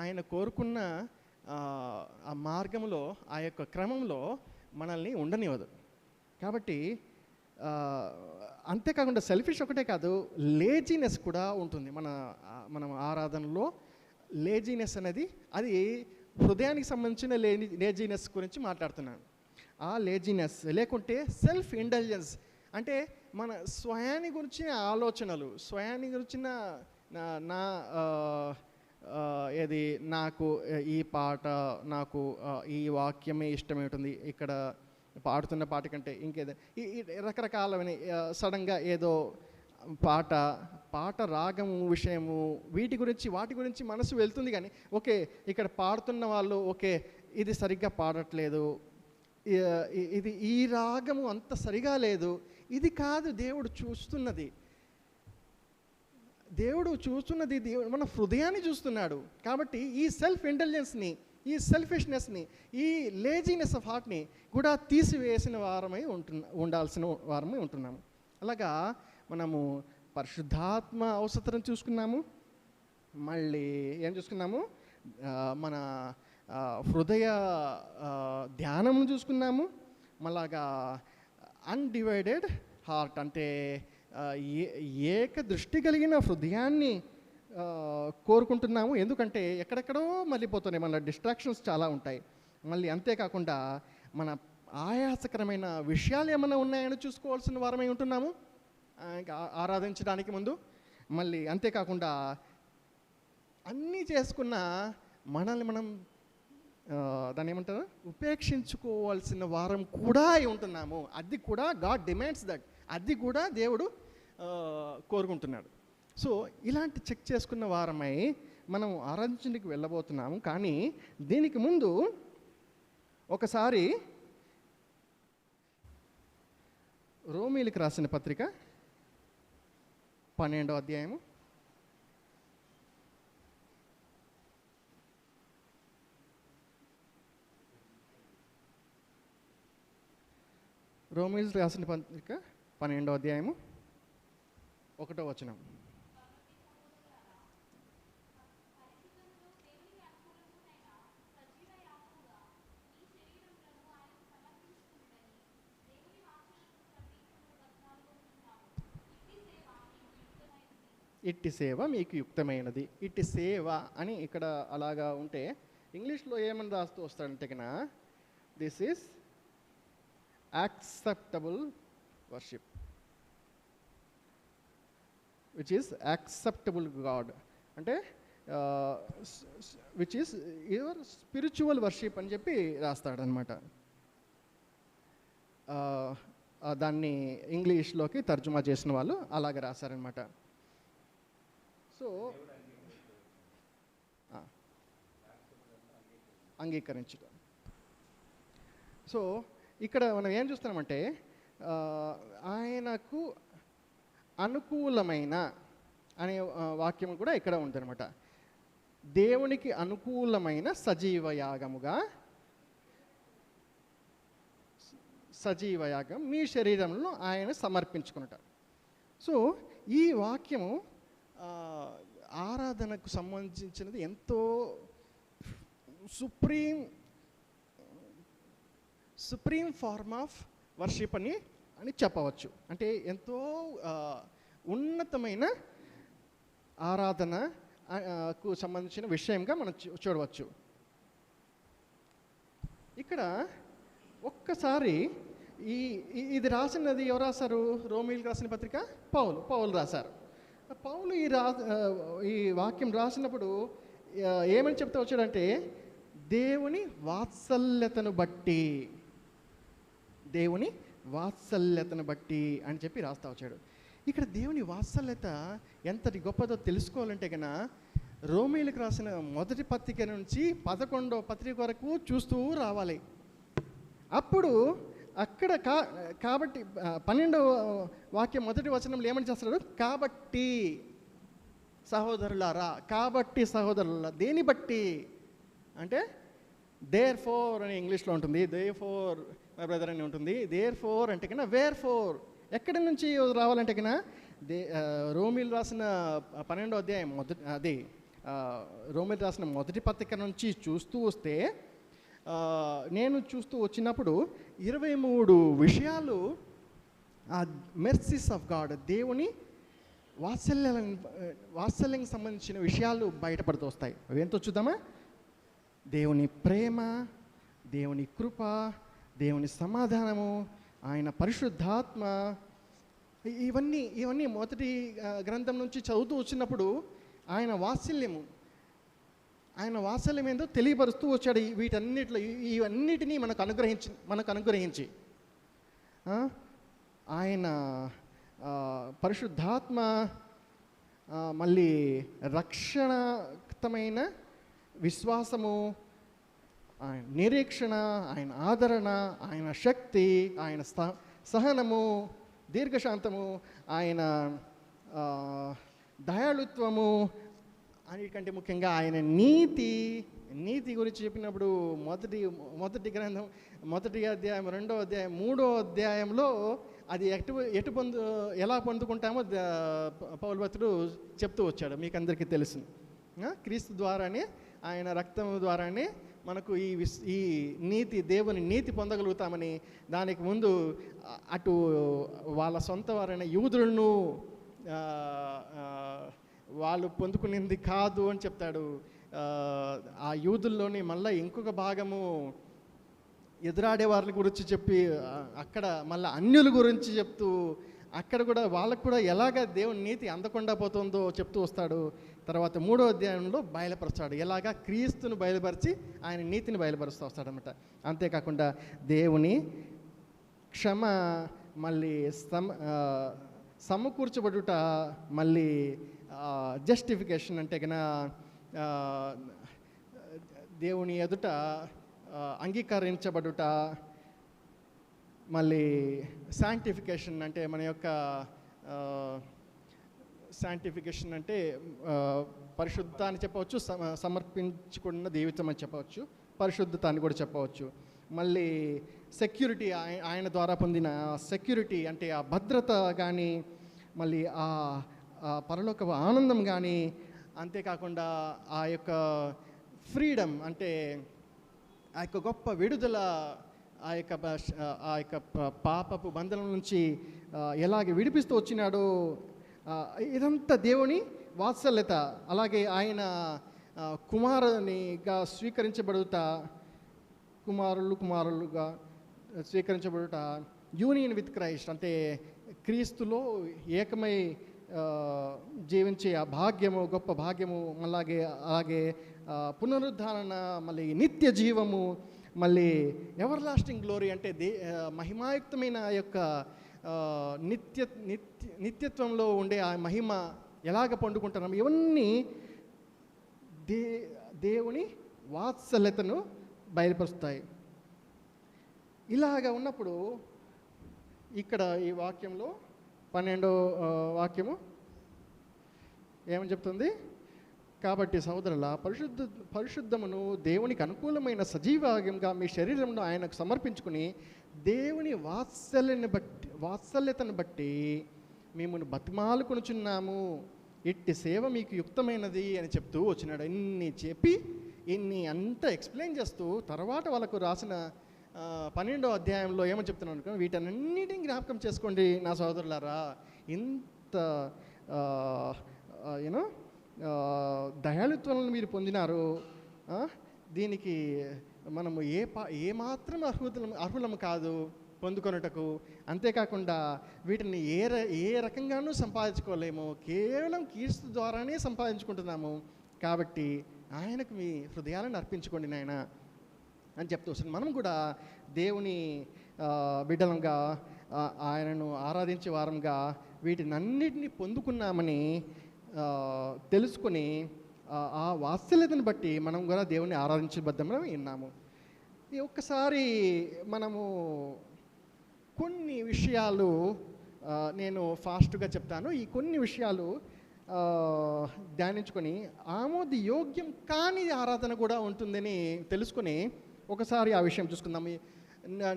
A: ఆయన కోరుకున్న ఆ మార్గంలో, ఆ యొక్క క్రమంలో మనల్ని ఉండనివ్వదు. కాబట్టి అంతేకాకుండా సెల్ఫిష్ ఒకటే కాదు, లేజీనెస్ కూడా ఉంటుంది. మన ఆరాధనలో లేజీనెస్ అనేది, అది హృదయానికి సంబంధించిన లేజీనెస్ గురించి మాట్లాడుతున్నాను. ఆ లేజీనెస్ లేకుంటే సెల్ఫ్ ఇంటెలిజెన్స్ అంటే మన స్వయాన్ని గురించిన ఆలోచనలు, స్వయాన్ని గురించిన ఏది నాకు ఈ పాట, నాకు ఈ వాక్యమే ఇష్టమవుతుంది, ఇక్కడ పాడుతున్న పాట కంటే ఇంకేదో రకరకాలమైన సడన్గా ఏదో పాట రాగము విషయము వాటి గురించి మనసు వెళ్తుంది. కానీ ఓకే, ఇక్కడ పాడుతున్న వాళ్ళు ఓకే ఇది సరిగ్గా పాడట్లేదు, ఇది ఈ రాగము అంత సరిగా లేదు, ఇది కాదు దేవుడు చూస్తున్నది. దేవుడు మన హృదయాన్ని చూస్తున్నాడు. కాబట్టి ఈ సెల్ఫ్ ఇంటెలిజెన్స్ని, ఈ సెల్ఫిష్నెస్ని, ఈ లేజీనెస్ ఆఫ్ హార్ట్ని కూడా తీసివేసిన వారమై ఉండాల్సిన వారమై ఉంటున్నాము. అలాగా మనము పరిశుద్ధాత్మ అవసరం చూసుకున్నాము, మళ్ళీ ఏం చూసుకున్నాము, మన హృదయ ధ్యానం చూసుకున్నాము, మళ్ళాగా అన్డివైడెడ్ హార్ట్ అంటే ఏక దృష్టి కలిగిన హృదయాన్ని కోరుకుంటున్నాము. ఎందుకంటే ఎక్కడెక్కడో మళ్ళీపోతున్నాయి, మన డిస్ట్రాక్షన్స్ చాలా ఉంటాయి. మళ్ళీ అంతేకాకుండా మన ఆయాసకరమైన విషయాలు ఏమైనా ఉన్నాయని చూసుకోవాల్సిన వారమై ఉంటున్నాము ఆరాధించడానికి ముందు. మళ్ళీ అంతేకాకుండా అన్నీ చేసుకున్న మనల్ని మనం దాన్ని ఏమంటారు, ఉపేక్షించుకోవాల్సిన వారం కూడా అయి ఉంటున్నాము. అది కూడా గాడ్ డిమాండ్స్ దట్, అది కూడా దేవుడు కోరుకుంటున్నాడు. సో ఇలాంటి చెక్ చేసుకున్న వారమై మనం ఆరాధించడానికి వెళ్ళబోతున్నాము. కానీ దీనికి ముందు ఒకసారి రోమీలకు రాసిన పత్రిక 12వ అధ్యాయము రోమీలకు రాసిన పత్రిక 12వ అధ్యాయము 1వ వచనం. ఇట్టి సేవ మీకు యుక్తమైనది. ఇట్టి సేవ అని ఇక్కడ అలాగా ఉంటే ఇంగ్లీష్లో ఏమని రాస్తూ వస్తాడంటే కన్నా, this is acceptable worship, which is acceptable god, అంటే which is your spiritual worship అని చెప్పి రాస్తాడనమాట. దాన్ని ఇంగ్లీష్లోకి తర్జుమా చేసిన వాళ్ళు అలాగ రాశారనమాట. సో అంగీకరించడం. సో ఇక్కడ మనం ఏం చూస్తున్నామంటే ఆయనకు అనుకూలమైన అనే వాక్యం కూడా ఇక్కడ ఉందన్నమాట. దేవునికి అనుకూలమైన సజీవయాగముగా, సజీవయాగం మీ శరీరంలో ఆయన సమర్పించుకున్నట. సో ఈ వాక్యము ఆరాధనకు సంబంధించినది ఎంతో సుప్రీం ఫార్మ్ ఆఫ్ వర్షిప్ అని చెప్పవచ్చు. అంటే ఎంతో ఉన్నతమైన ఆరాధనకు సంబంధించిన విషయంగా మనం చూడవచ్చు. ఇక్కడ ఒక్కసారి ఇది రాసినది ఎవరు రాశారు? రోమీయులకు రాసిన పత్రిక పౌలు రాశారు. పౌలు ఈ వాక్యం రాసినప్పుడు ఏమని చెప్తా వచ్చాడంటే, దేవుని వాత్సల్యతను బట్టి, దేవుని వాత్సల్యతను బట్టి అని చెప్పి రాస్తా వచ్చాడు. ఇక్కడ దేవుని వాత్సల్యత ఎంతటి గొప్పదో తెలుసుకోవాలంటే కన్నా రోమీలకు రాసిన మొదటి పత్రిక నుంచి 11వ పత్రిక వరకు చూస్తూ రావాలి. అప్పుడు అక్కడ కాబట్టి 12వ వాక్యం మొదటి వచనంలో ఏమని చేస్తున్నాడు? కాబట్టి సహోదరులారా, కాబట్టి సహోదరులారా, దేని బట్టి అంటే దేర్ ఫోర్ అని ఇంగ్లీష్లో ఉంటుంది, దే ఫోర్ మై బ్రదర్ అని ఉంటుంది. దేర్ ఫోర్ అంటే కన్నా వేర్ ఫోర్ ఎక్కడి నుంచి రావాలంటే కన్నా రోమిలు రాసిన 12వ అధ్యాయం రోమిలు రాసిన మొదటి పత్రిక నుంచి చూస్తూ వస్తే నేను చూస్తూ వచ్చినప్పుడు 23 విషయాలు ఆ మెర్సీస్ ఆఫ్ గాడ్, దేవుని వాత్సల్యం సంబంధించిన విషయాలు బయటపడుతూ వస్తాయి. అవి ఎంతో చూద్దామా? దేవుని ప్రేమ, దేవుని కృప, దేవుని సమాధానము, ఆయన పరిశుద్ధాత్మ, ఇవన్నీ మొదటి గ్రంథం నుంచి చదువుతూ వచ్చినప్పుడు ఆయన వాత్సల్యం ఏందో తెలియపరుస్తూ వచ్చాడు. ఇవన్నిటినీ మనకు అనుగ్రహించి ఆయన పరిశుద్ధాత్మ, మళ్ళీ రక్షణయుక్తమైన విశ్వాసము, ఆయన నిరీక్షణ, ఆయన ఆదరణ, ఆయన శక్తి, ఆయన సహనము, దీర్ఘశాంతము, ఆయన దయాళుత్వము, అన్నిటికంటే ముఖ్యంగా ఆయన నీతి గురించి చెప్పినప్పుడు మొదటి గ్రంథం 1వ అధ్యాయం 2వ అధ్యాయం 3వ అధ్యాయంలో అది ఎలా పొందుకుంటామో పౌలు భక్తుడు చెప్తూ వచ్చాడు. మీకు అందరికీ తెలుసు, క్రీస్తు ద్వారానే, ఆయన రక్తం ద్వారానే మనకు ఈ దేవుని నీతి పొందగలుగుతామని. దానికి ముందు అటు వాళ్ళ సొంత వారైన యూదులను వాళ్ళు పొందుకునేది కాదు అని చెప్తాడు. ఆ యూదుల్లోని మళ్ళీ ఇంకొక భాగము ఎదురాడే వాళ్ళ గురించి చెప్పి అక్కడ మళ్ళీ అన్యుల గురించి చెప్తూ అక్కడ కూడా వాళ్ళకు కూడా ఎలాగ దేవుని నీతి అందకుండా పోతుందో చెప్తూ వస్తాడు. తర్వాత 3వ అధ్యాయంలో బయలుపరుస్తాడు ఎలాగా క్రీస్తును బయలుపరిచి ఆయన నీతిని బయలుపరుస్తూ వస్తాడనమాట. అంతేకాకుండా దేవుని క్షమ, మళ్ళీ సమకూర్చబడుట, మళ్ళీ జస్టిఫికేషన్ అంటే కన్నా దేవుని ఎదుట అంగీకరించబడుట, మళ్ళీ శాంటిఫికేషన్ అంటే మన యొక్క శాంటిఫికేషన్ అంటే పరిశుద్ధ అని చెప్పవచ్చు, సమర్పించుకున్న జీవితం అని చెప్పవచ్చు, పరిశుద్ధత అని కూడా చెప్పవచ్చు. మళ్ళీ సెక్యూరిటీ, ఆయన ద్వారా పొందిన సెక్యూరిటీ అంటే ఆ భద్రత కానీ, మళ్ళీ ఆ పరలోక ఆనందం కానీ, అంతేకాకుండా ఆ యొక్క ఫ్రీడమ్ అంటే ఆ యొక్క గొప్ప విడుదల, ఆ యొక్క పాపపు బంధనం నుంచి ఎలాగ విడిపిస్తూ వచ్చినాడో, ఇదంతా దేవుని వాత్సల్యత. అలాగే ఆయన కుమారునిగా స్వీకరించబడుట, కుమారులుగా స్వీకరించబడుట, యూనియన్ విత్ క్రైస్ట్ అంటే క్రీస్తులో ఏకమై జీవించే ఆ భాగ్యము, గొప్ప భాగ్యము, అలాగే పునరుద్ధరణ, మళ్ళీ నిత్య జీవము, మళ్ళీ ఎవర్ లాస్టింగ్ గ్లోరీ అంటే మహిమాయుక్తమైన యొక్క నిత్యత్వంలో ఉండే ఆ మహిమ ఎలాగ పండుకుంటున్నాం, ఇవన్నీ దేవుని వాత్సల్యతను బయలుపరుస్తాయి. ఇలాగ ఉన్నప్పుడు ఇక్కడ ఈ వాక్యంలో 12వ వాక్యము ఏమని చెప్తుంది? కాబట్టి సహోదరుల పరిశుద్ధమును దేవునికి అనుకూలమైన సజీవాగంగా మీ శరీరంలో ఆయనకు సమర్పించుకుని దేవుని వాత్సల్యతను బట్టి మిమ్మల్ని బతిమాలుకొనుచున్నాము, ఇట్టి సేవ మీకు యుక్తమైనది అని చెప్తూ వచ్చినాడు. ఇన్ని అంతా ఎక్స్ప్లెయిన్ చేస్తూ తర్వాత వాళ్ళకు రాసిన 12వ అధ్యాయంలో ఏమని చెప్తున్నాను, వీటన్నిటిని జ్ఞాపకం చేసుకోండి నా సోదరులారా, ఇంత దయాళుత్వాలను మీరు పొందినారు, దీనికి మనము ఏమాత్రం అర్హులము కాదు పొందుకొనుటకు. అంతేకాకుండా వీటిని ఏ రకంగానూ సంపాదించుకోలేము, కేవలం క్రీస్తు ద్వారానే సంపాదించుకుంటున్నాము. కాబట్టి ఆయనకు మీ హృదయాలను అర్పించుకోండి నాయన అని చెప్తూ వస్తుంది. మనం కూడా దేవుని బిడ్డలంగా ఆయనను ఆరాధించే వారంగా వీటినన్నిటిని పొందుకున్నామని తెలుసుకొని ఆ వాత్సల్యతను బట్టి మనం కూడా దేవుని ఆరాధించబద్దామని విన్నాము. ఒక్కసారి మనము కొన్ని విషయాలు నేను ఫాస్ట్గా చెప్తాను. ఈ కొన్ని విషయాలు ధ్యానించుకొని ఆమోదయోగ్యం కాని ఆరాధన కూడా ఉంటుందని తెలుసుకొని ఒకసారి ఆ విషయం చూసుకుందాం.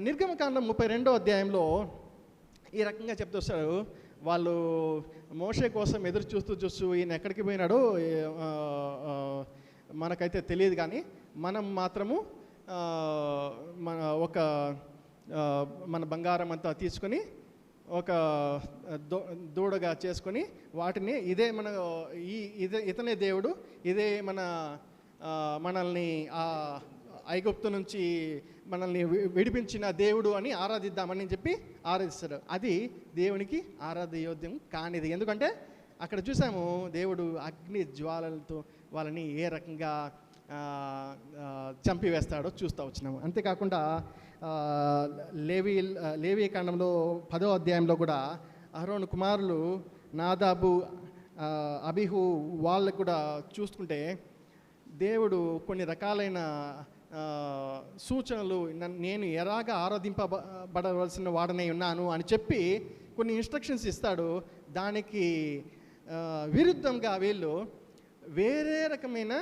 A: నిర్గమకాండం 32వ అధ్యాయంలో ఈ రకంగా చెప్తూ వస్తాడు. వాళ్ళు మోషే కోసం ఎదురు చూస్తూ ఈయన ఎక్కడికి పోయినాడో మనకైతే తెలియదు, కానీ మనం మాత్రము మన బంగారం అంతా తీసుకొని ఒక దూడగా చేసుకొని వాటిని ఇతనే దేవుడు, ఇదే మనల్ని ఐగుప్తు నుంచి మనల్ని విడిపించిన దేవుడు అని ఆరాధిద్దామని చెప్పి ఆరాధిస్తాడు. అది దేవునికి ఆరాధ్యోద్యం కానిది. ఎందుకంటే అక్కడ చూసాము దేవుడు అగ్ని జ్వాలలతో వాళ్ళని ఏ రకంగా చంపివేస్తాడో చూస్తూ వచ్చినాము. అంతేకాకుండా లేవీ కాండంలో 10వ అధ్యాయంలో కూడా అహరోను కుమారులు నాదాబు అబిహు వాళ్ళకు కూడా చూసుకుంటే దేవుడు కొన్ని రకాలైన సూచనలు నేను ఎలాగా ఆరాధింపబడవలసిన వాడనై ఉన్నాను అని చెప్పి కొన్ని ఇన్స్ట్రక్షన్స్ ఇస్తాడు. దానికి విరుద్ధంగా వీళ్ళు వేరే రకమైన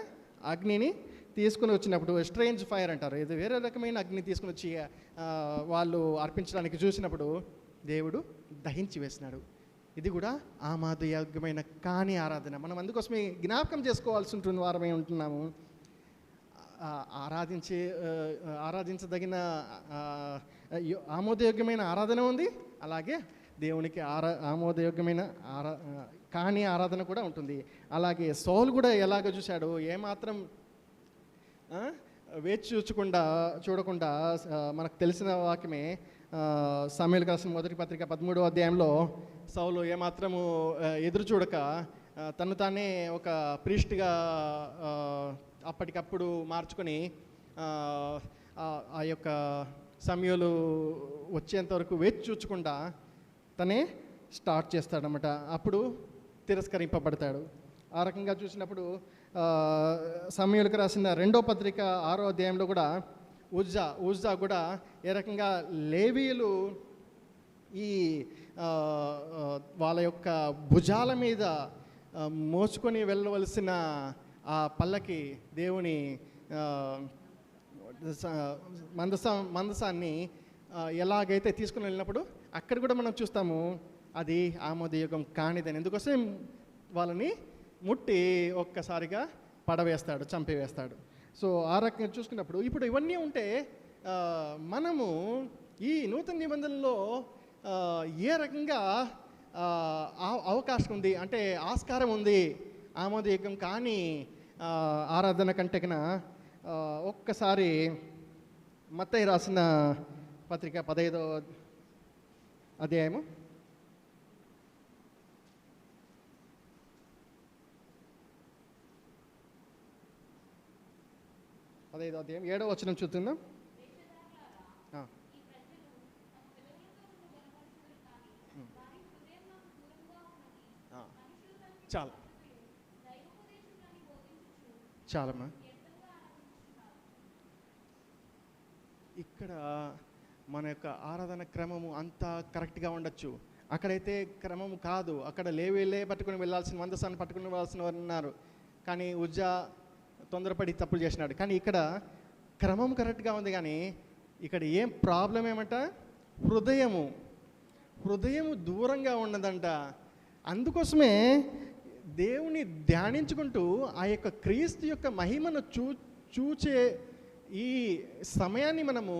A: అగ్నిని తీసుకుని వచ్చినప్పుడు, స్ట్రేంజ్ ఫైర్ అంటారు, ఇది వేరే రకమైన అగ్ని తీసుకుని వచ్చి వాళ్ళు అర్పించడానికి చూసినప్పుడు దేవుడు దహించి వేసినాడు. ఇది కూడా ఆమోదయోగ్యమైన కాని ఆరాధన. మనం అందుకోసమే జ్ఞాపకం చేసుకోవాల్సి ఉంటుంది. వారమే ఉంటున్నాము. ఆరాధించదగిన ఆమోదయోగ్యమైన ఆరాధన ఉంది, అలాగే దేవునికి ఆమోదయోగ్యమైన కాని ఆరాధన కూడా ఉంటుంది. అలాగే సౌలు కూడా ఎలాగ చూశాడు, ఏమాత్రం వేచి చూడకుండా మనకు తెలిసిన వాక్యమే సమూయేలుకు రాసిన మొదటి పత్రిక 13వ అధ్యాయంలో సౌలు ఏమాత్రము ఎదురు చూడక తను తానే ఒక ప్రీస్ట్గా అప్పటికప్పుడు మార్చుకొని ఆ యొక్క సమూయేలు వచ్చేంత వరకు వేచి చూచకుండా తనే స్టార్ట్ చేస్తాడనమాట. అప్పుడు తిరస్కరింపబడతాడు. ఆ రకంగా చూసినప్పుడు సమూయేలుకు రాసిన 2వ పత్రిక 6వ అధ్యాయంలో కూడా ఉజ్జా కూడా ఏ రకంగా లేవీయులు ఈ వాళ్ళ యొక్క భుజాల మీద మోసుకొని వెళ్ళవలసిన ఆ పల్లకి దేవుని మందసాన్ని ఎలాగైతే తీసుకుని వెళ్ళినప్పుడు అక్కడ కూడా మనం చూస్తాము అది ఆమోదయోగం కానిదని. ఎందుకోసం వాళ్ళని ముట్టి ఒక్కసారిగా పడవేస్తాడు, చంపివేస్తాడు. సో ఆ రకంగా చూసుకున్నప్పుడు ఇప్పుడు ఇవన్నీ ఉంటే మనము ఈ నూతన నిబంధనలో ఏ రకంగా అవకాశం ఉంది అంటే ఆస్కారం ఉంది ఆమోదయోగం కానీ ఆరాధన కంటే కన్నా ఒక్కసారి మత్తయి రాసిన పత్రిక 15వ అధ్యాయము 15వ అధ్యాయం 7వ వచనం చూద్దాం. చాలమ్మా. ఇక్కడ మన యొక్క ఆరాధన క్రమము అంతా కరెక్ట్గా ఉండొచ్చు, అక్కడైతే క్రమము కాదు. అక్కడ లేవీలే పట్టుకుని వెళ్ళాల్సిన మందసాన్ని పట్టుకుని వెళ్ళాల్సిన వారు ఉన్నారు, కానీ ఉజ్జా తొందరపడి తప్పులు చేసినాడు. కానీ ఇక్కడ క్రమం కరెక్ట్గా ఉంది, కానీ ఇక్కడ ఏం ప్రాబ్లం ఏమంట, హృదయము దూరంగా ఉన్నదంట. అందుకోసమే దేవుని ధ్యానించుకుంటూ ఆ యొక్క క్రీస్తు యొక్క మహిమను చూచే ఈ సమయాన్ని మనము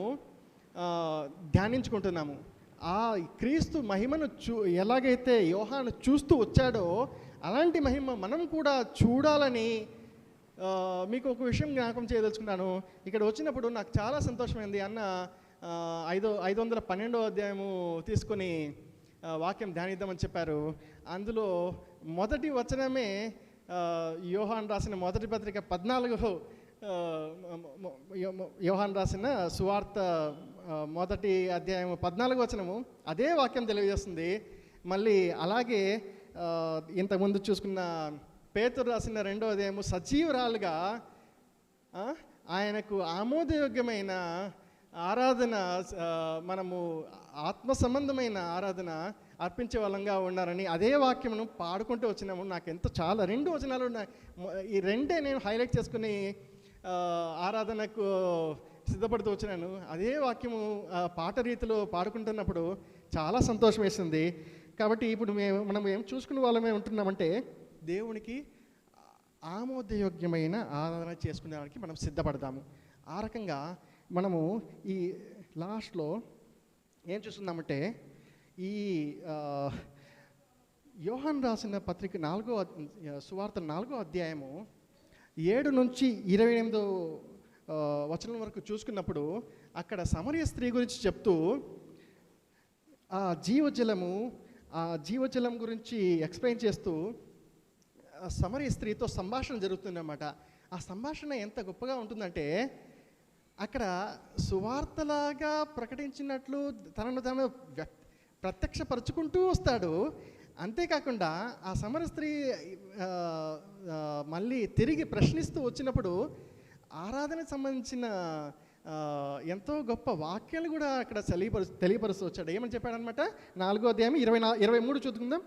A: ధ్యానించుకుంటున్నాము. ఆ క్రీస్తు మహిమను ఎలాగైతే యోహాను చూస్తూ వచ్చాడో అలాంటి మహిమ మనం కూడా చూడాలని మీకు ఒక విషయం జ్ఞాపకం చేయదలుచుకున్నాను. ఇక్కడ వచ్చినప్పుడు నాకు చాలా సంతోషమైంది. అన్న 512వ అధ్యాయము తీసుకొని వాక్యం ధ్యానిద్దామని చెప్పారు. అందులో మొదటి వచనమే యోహాను రాసిన మొదటి పత్రిక 14వ యోహాను రాసిన సువార్త మొదటి అధ్యాయం 14వ వచనము అదే వాక్యం తెలియజేస్తుంది. మళ్ళీ అలాగే ఇంతకుముందు చూసుకున్న పేతురు రాసిన 2వ అధ్యాయము సజీవురాలుగా ఆయనకు ఆమోదయోగ్యమైన ఆరాధన, మనము ఆత్మ సంబంధమైన ఆరాధన అర్పించే వాళ్ళంగా ఉన్నారని అదే వాక్యమును పాడుకుంటూ వచ్చినాము. నాకు ఎంతో చాలా 2 వచనాలు ఈ 2 నేను హైలైట్ చేసుకుని ఆరాధనకు సిద్ధపడుతూ వచ్చినాను. అదే వాక్యము పాట రీతిలో పాడుకుంటున్నప్పుడు చాలా సంతోషం వేసింది. కాబట్టి ఇప్పుడు మనం ఏం చూసుకునే వాళ్ళమే ఉంటున్నామంటే దేవునికి ఆమోదయోగ్యమైన ఆరాధన చేసుకునేదానికి మనం సిద్ధపడతాము. ఆ రకంగా మనము ఈ లాస్ట్లో ఏం చూస్తున్నామంటే ఈ యోహాను రాసిన పత్రిక సువార్త 4వ అధ్యాయము 7 నుంచి 28 వచనం వరకు చూసుకున్నప్పుడు అక్కడ సమరయ స్త్రీ గురించి చెప్తూ ఆ జీవజలం గురించి ఎక్స్ప్లెయిన్ చేస్తూ సమరయ స్త్రీతో సంభాషణ జరుగుతుందన్నమాట. ఆ సంభాషణ ఎంత గొప్పగా ఉంటుందంటే అక్కడ సువార్తలాగా ప్రకటించినట్లు తనను ప్రత్యక్షపరుచుకుంటూ వస్తాడు. అంతేకాకుండా ఆ సమరయ స్త్రీ మళ్ళీ తిరిగి ప్రశ్నిస్తూ వచ్చినప్పుడు ఆరాధనకు సంబంధించిన ఎంతో గొప్ప వాక్యాలు కూడా అక్కడ తెలియపరుస్తూ వచ్చాడు. ఏమని చెప్పాడనమాట? 4వ అధ్యాయం 23 చూద్దాం.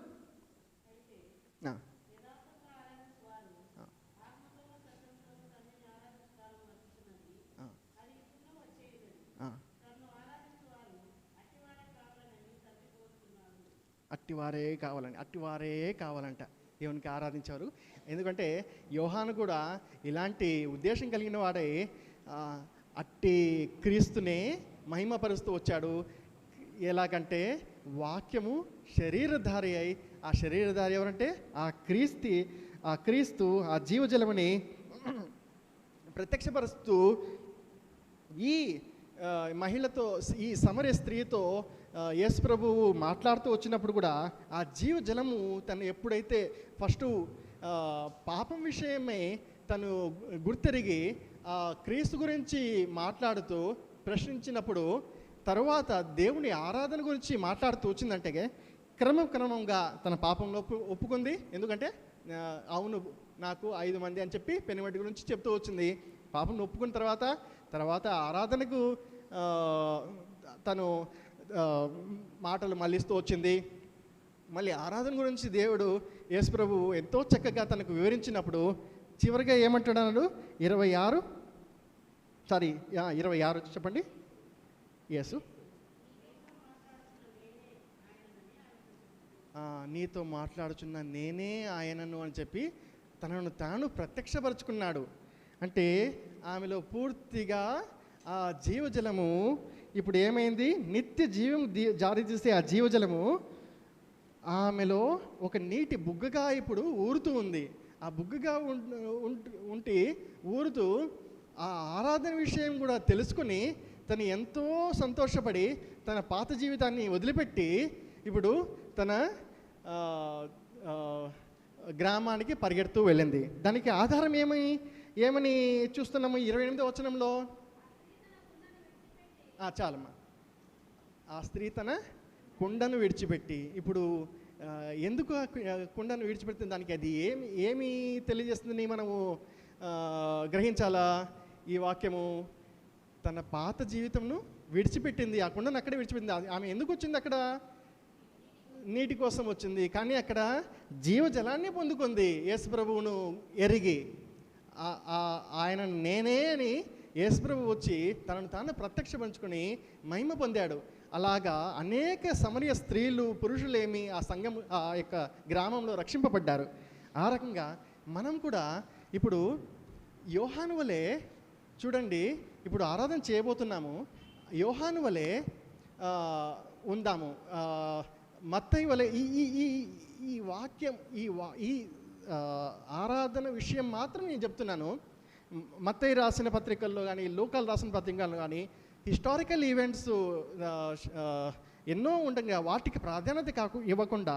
A: అట్టివారే కావాలంట దేవునికి ఆరాధించారు. ఎందుకంటే యోహాను కూడా ఇలాంటి ఉద్దేశం కలిగిన వాడే అట్టి క్రీస్తునే మహిమపరుస్తూ వచ్చాడు. ఎలాగంటే వాక్యము శరీరధారి అయి, ఆ శరీరధారి ఎవరంటే ఆ క్రీస్తు ఆ జీవజలముని ప్రత్యక్షపరుస్తూ ఈ మహిళతో, ఈ సమరయ స్త్రీతో యేసు ప్రభువు మాట్లాడుతూ వచ్చినప్పుడు కూడా ఆ జీవజలము తను ఎప్పుడైతే ఫస్ట్ పాపం విషయమే తను గుర్తెరిగి క్రీస్తు గురించి మాట్లాడుతూ ప్రశ్నించినప్పుడు తరువాత దేవుని ఆరాధన గురించి మాట్లాడుతూ వచ్చిందంటే క్రమంగా తన పాపంలో ఒప్పుకుంది. ఎందుకంటే అవును నాకు 5 మంది అని చెప్పి పెనుమటి గురించి చెప్తూ వచ్చింది. పాపం ఒప్పుకున్న తర్వాత ఆరాధనకు తను మాటలు మళ్ళిస్తూ వచ్చింది. మళ్ళీ ఆరాధన గురించి దేవుడు యేసు ప్రభువు ఎంతో చక్కగా తనకు వివరించినప్పుడు చివరిగా ఏమంటున్నాడు? 26 చెప్పండి. యేసు నీతో మాట్లాడుచున్న నేనే ఆయనను అని చెప్పి తనను తాను ప్రత్యక్షపరుచుకున్నాడు. అంటే ఆమెలో పూర్తిగా ఆ జీవజలము ఇప్పుడు ఏమైంది? నిత్య జీవం జారీ చేసే ఆ జీవజలము ఆమెలో ఒక నీటి బుగ్గగా ఇప్పుడు ఊరుతూ ఉంది. ఆ బుగ్గగా ఉండి ఊరుతూ ఆ ఆరాధన విషయం కూడా తెలుసుకుని తను ఎంతో సంతోషపడి తన పాత జీవితాన్ని వదిలిపెట్టి ఇప్పుడు తన గ్రామానికి పరిగెడుతూ వెళ్ళింది. దానికి ఆధారం ఏమని చూస్తున్నాము? 28వ వచనంలో చాలమ్మా. ఆ స్త్రీ తన కుండను విడిచిపెట్టి, ఇప్పుడు ఎందుకు కుండను విడిచిపెడుతుంది? దానికి అది ఏమి తెలియజేస్తుంది మనము గ్రహించాలా? ఈ వాక్యము తన పాత జీవితంను విడిచిపెట్టింది, ఆ కుండను అక్కడే విడిచిపెట్టింది. ఆమె ఎందుకు వచ్చింది? అక్కడ నీటి కోసం వచ్చింది, కానీ అక్కడ జీవజలాన్ని పొందుకుంది. యేసు ప్రభువును ఎరిగి ఆయన నేనే అని యేసు ప్రభువు వచ్చి తనను తాను ప్రత్యక్షపరుచుకొని మహిమ పొందాడు. అలాగా అనేక సమరయ స్త్రీలు, పురుషులేమి ఆ సంఘం, ఆ యొక్క గ్రామంలో రక్షింపబడ్డారు. ఆ రకంగా మనం కూడా ఇప్పుడు యోహాను వలె చూడండి, ఇప్పుడు ఆరాధన చేయబోతున్నాము. యోహాను వలె ఉందాము. మత్తయి వలె ఈ వాక్యం ఈ ఆరాధన విషయం మాత్రం నేను చెప్తున్నాను. మత్తయి రాసిన పత్రికల్లో కానీ, లూకాలు రాసిన పత్రికల్లో కానీ హిస్టారికల్ ఈవెంట్స్ ఎన్నో ఉండగా వాటికి ప్రాధాన్యత ఇవ్వకుండా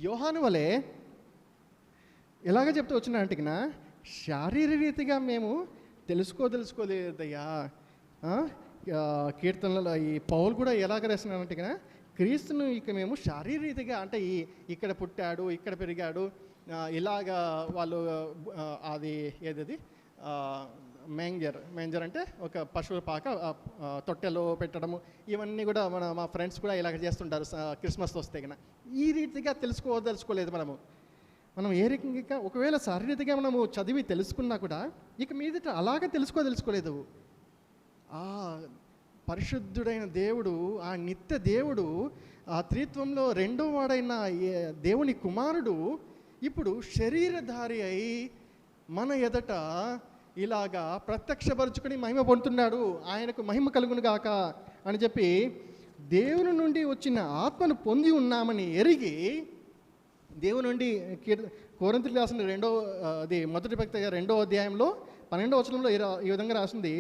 A: యోహాను వలె ఎలాగ చెప్తూ వచ్చిన అంటే శారీరరీతిగా మేము తెలుసుకోలేదయ్యా. కీర్తనలో ఈ పౌలు కూడా ఎలాగ రాసినారంటే కదా, క్రీస్తును ఇక మేము శారీరకంగా అంటే ఇక్కడ పుట్టాడు, ఇక్కడ పెరిగాడు, ఇలాగా వాళ్ళు అది ఏదది మేంజర్ అంటే ఒక పశువుల పాక తొట్టెలో పెట్టడము, ఇవన్నీ కూడా మా ఫ్రెండ్స్ కూడా ఇలాగ చేస్తుంటారు క్రిస్మస్ వస్తే కన్నా. ఈ రీతిగా తెలుసుకోలేదు మనం ఏ రకంగా ఒకవేళ శారీరకంగా మనము చదివి తెలుసుకున్నా కూడా ఇక మీదట అలాగే తెలుసుకోలేదు. ఆ పరిశుద్ధుడైన దేవుడు, ఆ నిత్య దేవుడు, ఆ త్రిత్వంలో రెండో వాడైన దేవుని కుమారుడు ఇప్పుడు శరీరధారి అయి మన ఎదట ఇలాగా ప్రత్యక్షపరుచుకొని మహిమ పొందుతున్నాడు. ఆయనకు మహిమ కలుగును గాక అని చెప్పి దేవుని నుండి వచ్చిన ఆత్మను పొంది ఉన్నామని ఎరిగి, దేవుని నుండి కొరింథీయులకు రాసిన మొదటి పత్రిక 2వ అధ్యాయంలో 12వ వచనంలో ఈ విధంగా రాసింది,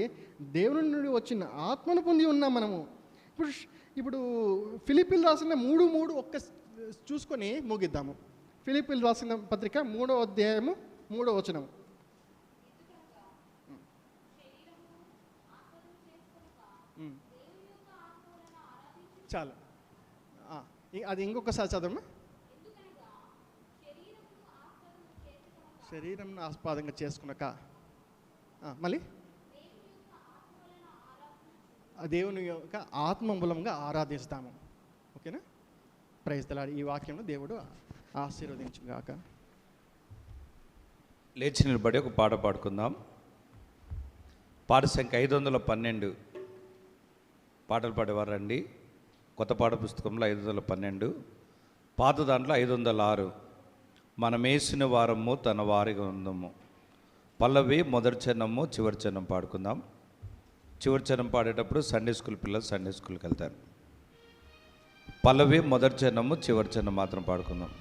A: దేవుని నుండి వచ్చిన ఆత్మను పొంది ఉన్నాం మనము. ఇప్పుడు ఫిలిప్పీలు రాసిన 3:3 ఒక్క చూసుకొని ముగిద్దాము. ఫిలిప్పీలు రాసిన పత్రిక 3వ అధ్యాయము 3వ వచనం. చాలు, అది ఇంకొకసారి చదవమ్మా. శరీరం ఆస్పదంగా చేసుకున్నాక మళ్ళీ దేవుని యొక్క ఆత్మ మూలంగా ఆరాధిస్తాము. ఓకేనా? Praise the Lord. ఈ వాక్యంలో దేవుడు ఆశీర్వదించుగాక.
B: లేచి నిలబడి ఒక పాట పాడుకుందాం. పాట సంఖ్య 512. పాటలు పాడేవారండి. కొత్త పాట పుస్తకంలో 512, పాత దాంట్లో 506. మనమేసిన వారము తన వారిగా ఉందము. పల్లవి మొదటి చరణము చివరి చరణం పాడుకుందాం. చివరి చరణం పాడేటప్పుడు సండే స్కూల్ పిల్లలు సండే స్కూల్కి వెళ్తారు. పల్లవి మొదటి చరణము చివరి చరణం మాత్రం పాడుకుందాం.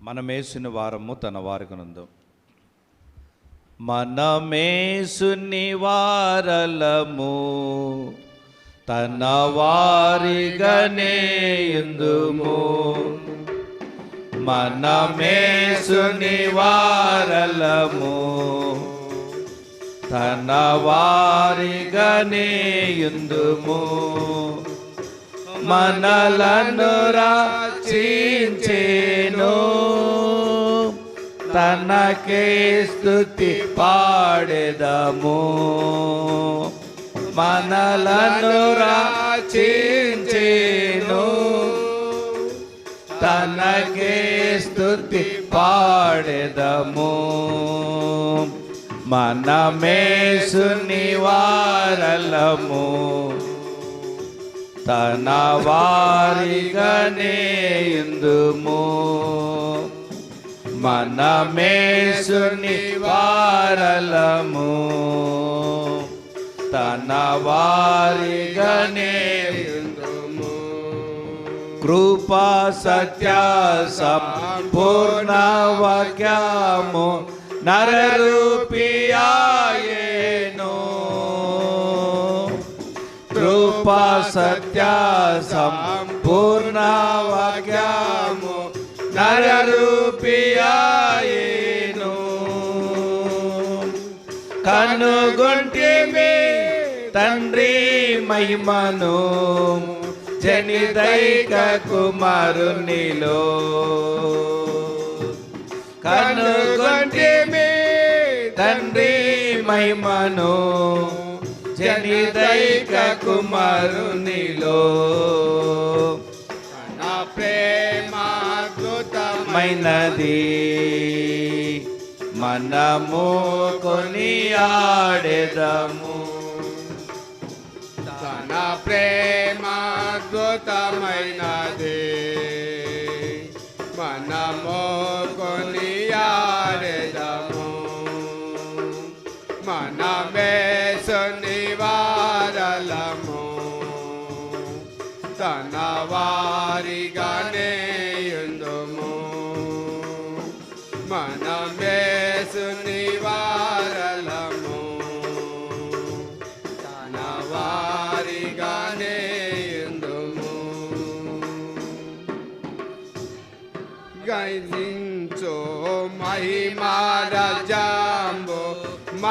B: మనమేసిన వారము తన వారిగా ఉందము. మనమేసుని వారలము తన వారిగానే యుందుము. మనమేసుని వారలము తన వారిగానే యుందుము. మనలను రక్షించెను, తనకే స్తుతి పాడెదము. మనలను రక్షించెను, తనకే స్తుతి పాడెదము. మనమేసుని వారలము తన వారిగానే యుందుము. మనమేసుని వారలము తన వారిగానే యుందుము. కృపా సత్య సంపూర్ణ వాక్యము నరరూపియాయేను. కృపా సత్య సంపూర్ణ వాక్యము నరరూపియాయేను. కనుగొంటిమి తండ్రి మహిమను జనిదైక కుమారునిలో. కనుగొంటిమి తండ్రి మహిమను జనిదైక కుమారునిలో. నా ప్రేమాద్భుతమైనది మనము కొనియాడెదము. తన ప్రేమాద్భుతమైనది మనము కొనియాడెదము. మనమేసుని వారలము తన వారిగానే యుందుము. మనమేసుని వారలము తన వారిగానే యుందుము. గైజించో మహిమా రాజంబో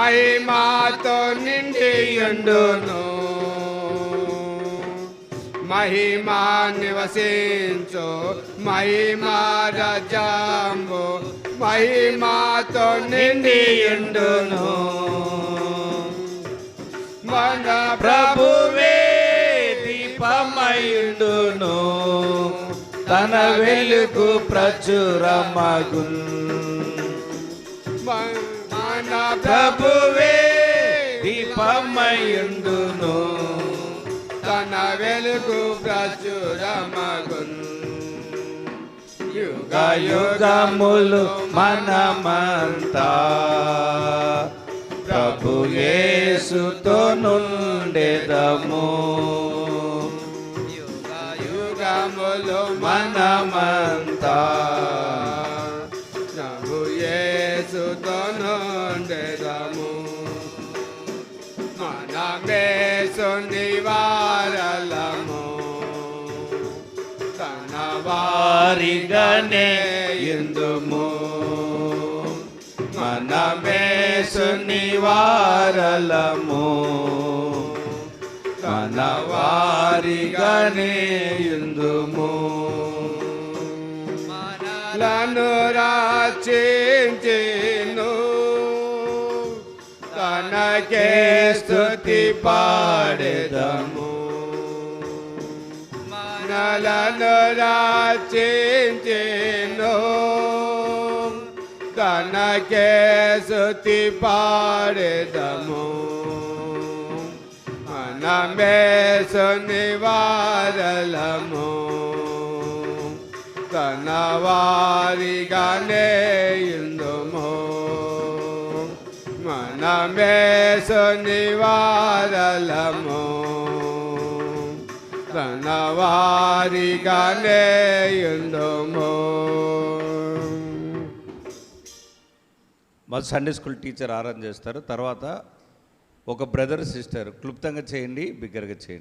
C: మహిమాతో నిండియుండును మహిమా నివసించు మహిమా రాజ్యంబు మహిమాతో నిండియుండును మన
B: ప్రభువే దీపమయుండును తన వెలుగు ప్రచురమగున్
C: మన
B: ప్రభువే దీపమయుండును
C: తన వెలుగు ప్రచురమగున్
B: యుగ యుగములు మనమంతా ప్రభు యేసుతో నుండెదము
C: యుగ యుగములు
B: మనమంతా
C: ప్రభు యేసుతో నుండెదము మనమేసుని వారలము తన
B: వారిగానే ఇందుము మనమేసుని వారలము మన వారిగానే ఇందుము
C: లను రాచించెను తనకే స్తుతి పాడెదము మనలను రాచించెను తనకే స్తుతి పాడెదము మనమేసుని వారలము తన వారిగానే ఇందుము మనమేసుని వారలము తన వారిగానే ఇందుము.
B: మా సండే స్కూల్ టీచర్ ఆరాధన చేస్తారు. తర్వాత ఒక బ్రదర్ సిస్టర్ క్లుప్తంగా చేయండి, బిగ్గరగా చేయండి.